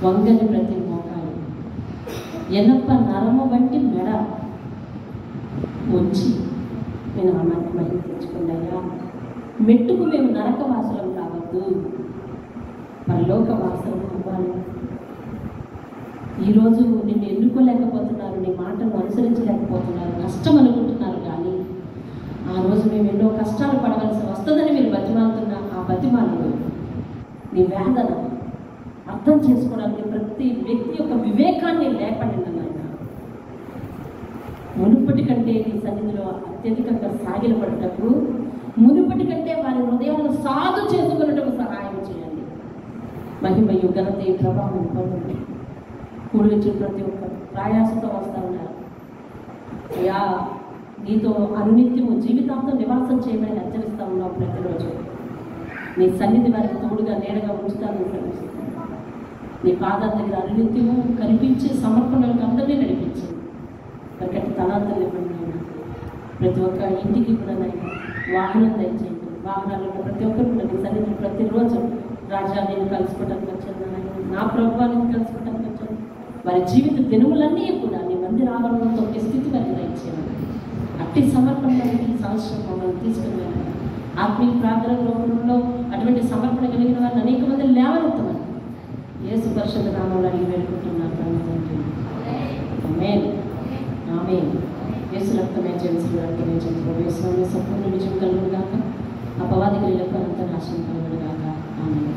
వంగని ప్రతి మోకాలు, ఎనప్ప నరమ వంటి మెడ వచ్చి నేను నామానికి మహిమ తెచ్చుకున్నాయా. మెట్టుకు మేము నరక వాసులం కావద్దు, పరలోక వాసులం అవ్వాలి. ఈరోజు నిన్ను ఎన్నుకోలేకపోతున్నారు, నీ మాటను అనుసరించలేకపోతున్నారు, కష్టం అనుకుంటున్నారు. కానీ ఆ రోజు మేము ఎన్నో కష్టాలు పడవలసి వస్తుందని మీరు బతిమాలుతున్న ఆ బతిమాలు, నీ వేదన అర్థం చేసుకోవడానికి ప్రతి వ్యక్తి యొక్క వివేకాన్ని లేపండి నాయన. మునుపటి కంటే నీ సన్నిధిలో అత్యధికంగా సాగిలపడినప్పుడు మునుపటి కంటే వారి హృదయాలను సాధు చేసుకున్నట్టు సహాయం చేయండి. మహిమయు ఘనత ప్రభావం పొందండి. కూడి వచ్చిన ప్రతి ఒక్కరు ప్రయాసంతో వస్తూ ఉన్నారు. అయ్యా, నీతో అనునిత్యము జీవితాంతం నివాసం చేయమని హెచ్చరిస్తూ ఉన్నావు. ప్రతిరోజు నీ సన్నిధి వారికి తోడుగా నీడగా ఉంచుతానని శ్రమిస్తున్నాను. నీ పాదాల దగ్గర అనునిత్యము కనిపించే సమర్పణలకు అందరినీ నడిపించింది. ఒకటి తలాంతలు ఇవ్వండి నాయన. ప్రతి ఒక్క ఇంటికి కూడా నాయన వాహనం దయచేయండి. వాహనాలలో ప్రతి ఒక్కరు కూడా నీ సన్నిధిని ప్రతిరోజు రాజా నేను కలుసుకోవడానికి వచ్చాను నాయన, నా ప్రభుత్వాన్ని కలుసుకోవడానికి వచ్చాను. వారి జీవిత దినములన్నీ కూడా నీ మందిర ఆవరణంతో ఒక స్థితి వారికి దయచేయాలి. అట్టి సమర్పణకి సంవత్సరం మమ్మల్ని తీసుకుని వెళ్ళాలి. ఆత్మీయ ప్రార్థన లోకంలో అటువంటి సమర్పణ కలిగిన వారిని అనేక మంది లేవనెత్తమని యేసు పరిశుద్ధ నామంలో అడిగి వేడుకుంటున్నాను. ఆమేన్, ఆమేన్. యేసు రక్తమే జెంట్స్ రక్తమే జెంట్స్ ప్రవేశంలో సంపూర్ణ విజయం కలుగుగాక, అపవాది క్రియలకు అంత నాశనం కలుగుగాక. ఆమేన్.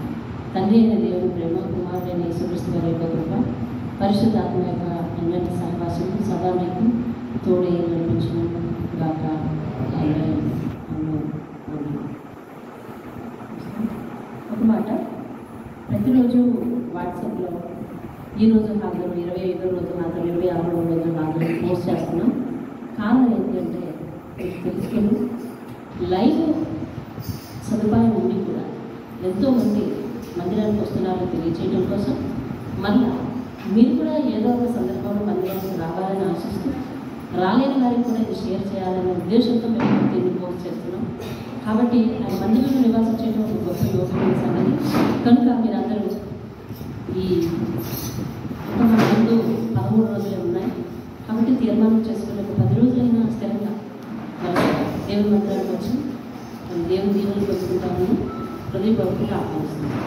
తండ్రి అయిన దేవుని ప్రేమ, కుమారుడైన యేసుక్రీస్తు వారి యొక్క కృప, పరిశుద్ధాత్మ యొక్క అన్నిటి సహవాసం సదా మీకు తోడే నడిపించిన గాక. ఆమేన్, ఆమేన్, ఆమేన్. ఒక మాట, ప్రతిరోజు వాట్సాప్లో ఈరోజు హాజరు, 25వ రోజు హాజరు, 26వ రోజు హాజరు పోస్ట్ చేస్తున్నాం. కారణం ఏంటి అంటే మీకు తెలుసుకొని లైవ్ సదుపాయం ఉండి కూడా ఎంతోమంది మందిరానికి వస్తున్నారని తెలియజేయడం కోసం మళ్ళీ మీరు కూడా ఏదో ఒక సందర్భంలో మందిరానికి రావాలని ఆశిస్తూ రాలేని వారికి కూడా ఇది షేర్ చేయాలనే ఉద్దేశంతో మేము దీన్ని పోస్ట్ చేస్తున్నాం. కాబట్టి ఆ మందిరంలో నివాసం చేయడం ఒక గొప్ప యోగమైన సంగతి. కనుక మీరందరూ ఈ ముందు 13 రోజులే ఉన్నాయి కాబట్టి తీర్మానం చేసుకుని ఒక 10 రోజులైనా స్థిరంగా దేవుని మందిరానికి వచ్చి దేవుని దీవెనలు పొందుకుంటామని హృదయపూర్వకంగా ఆహ్వానిస్తున్నాం.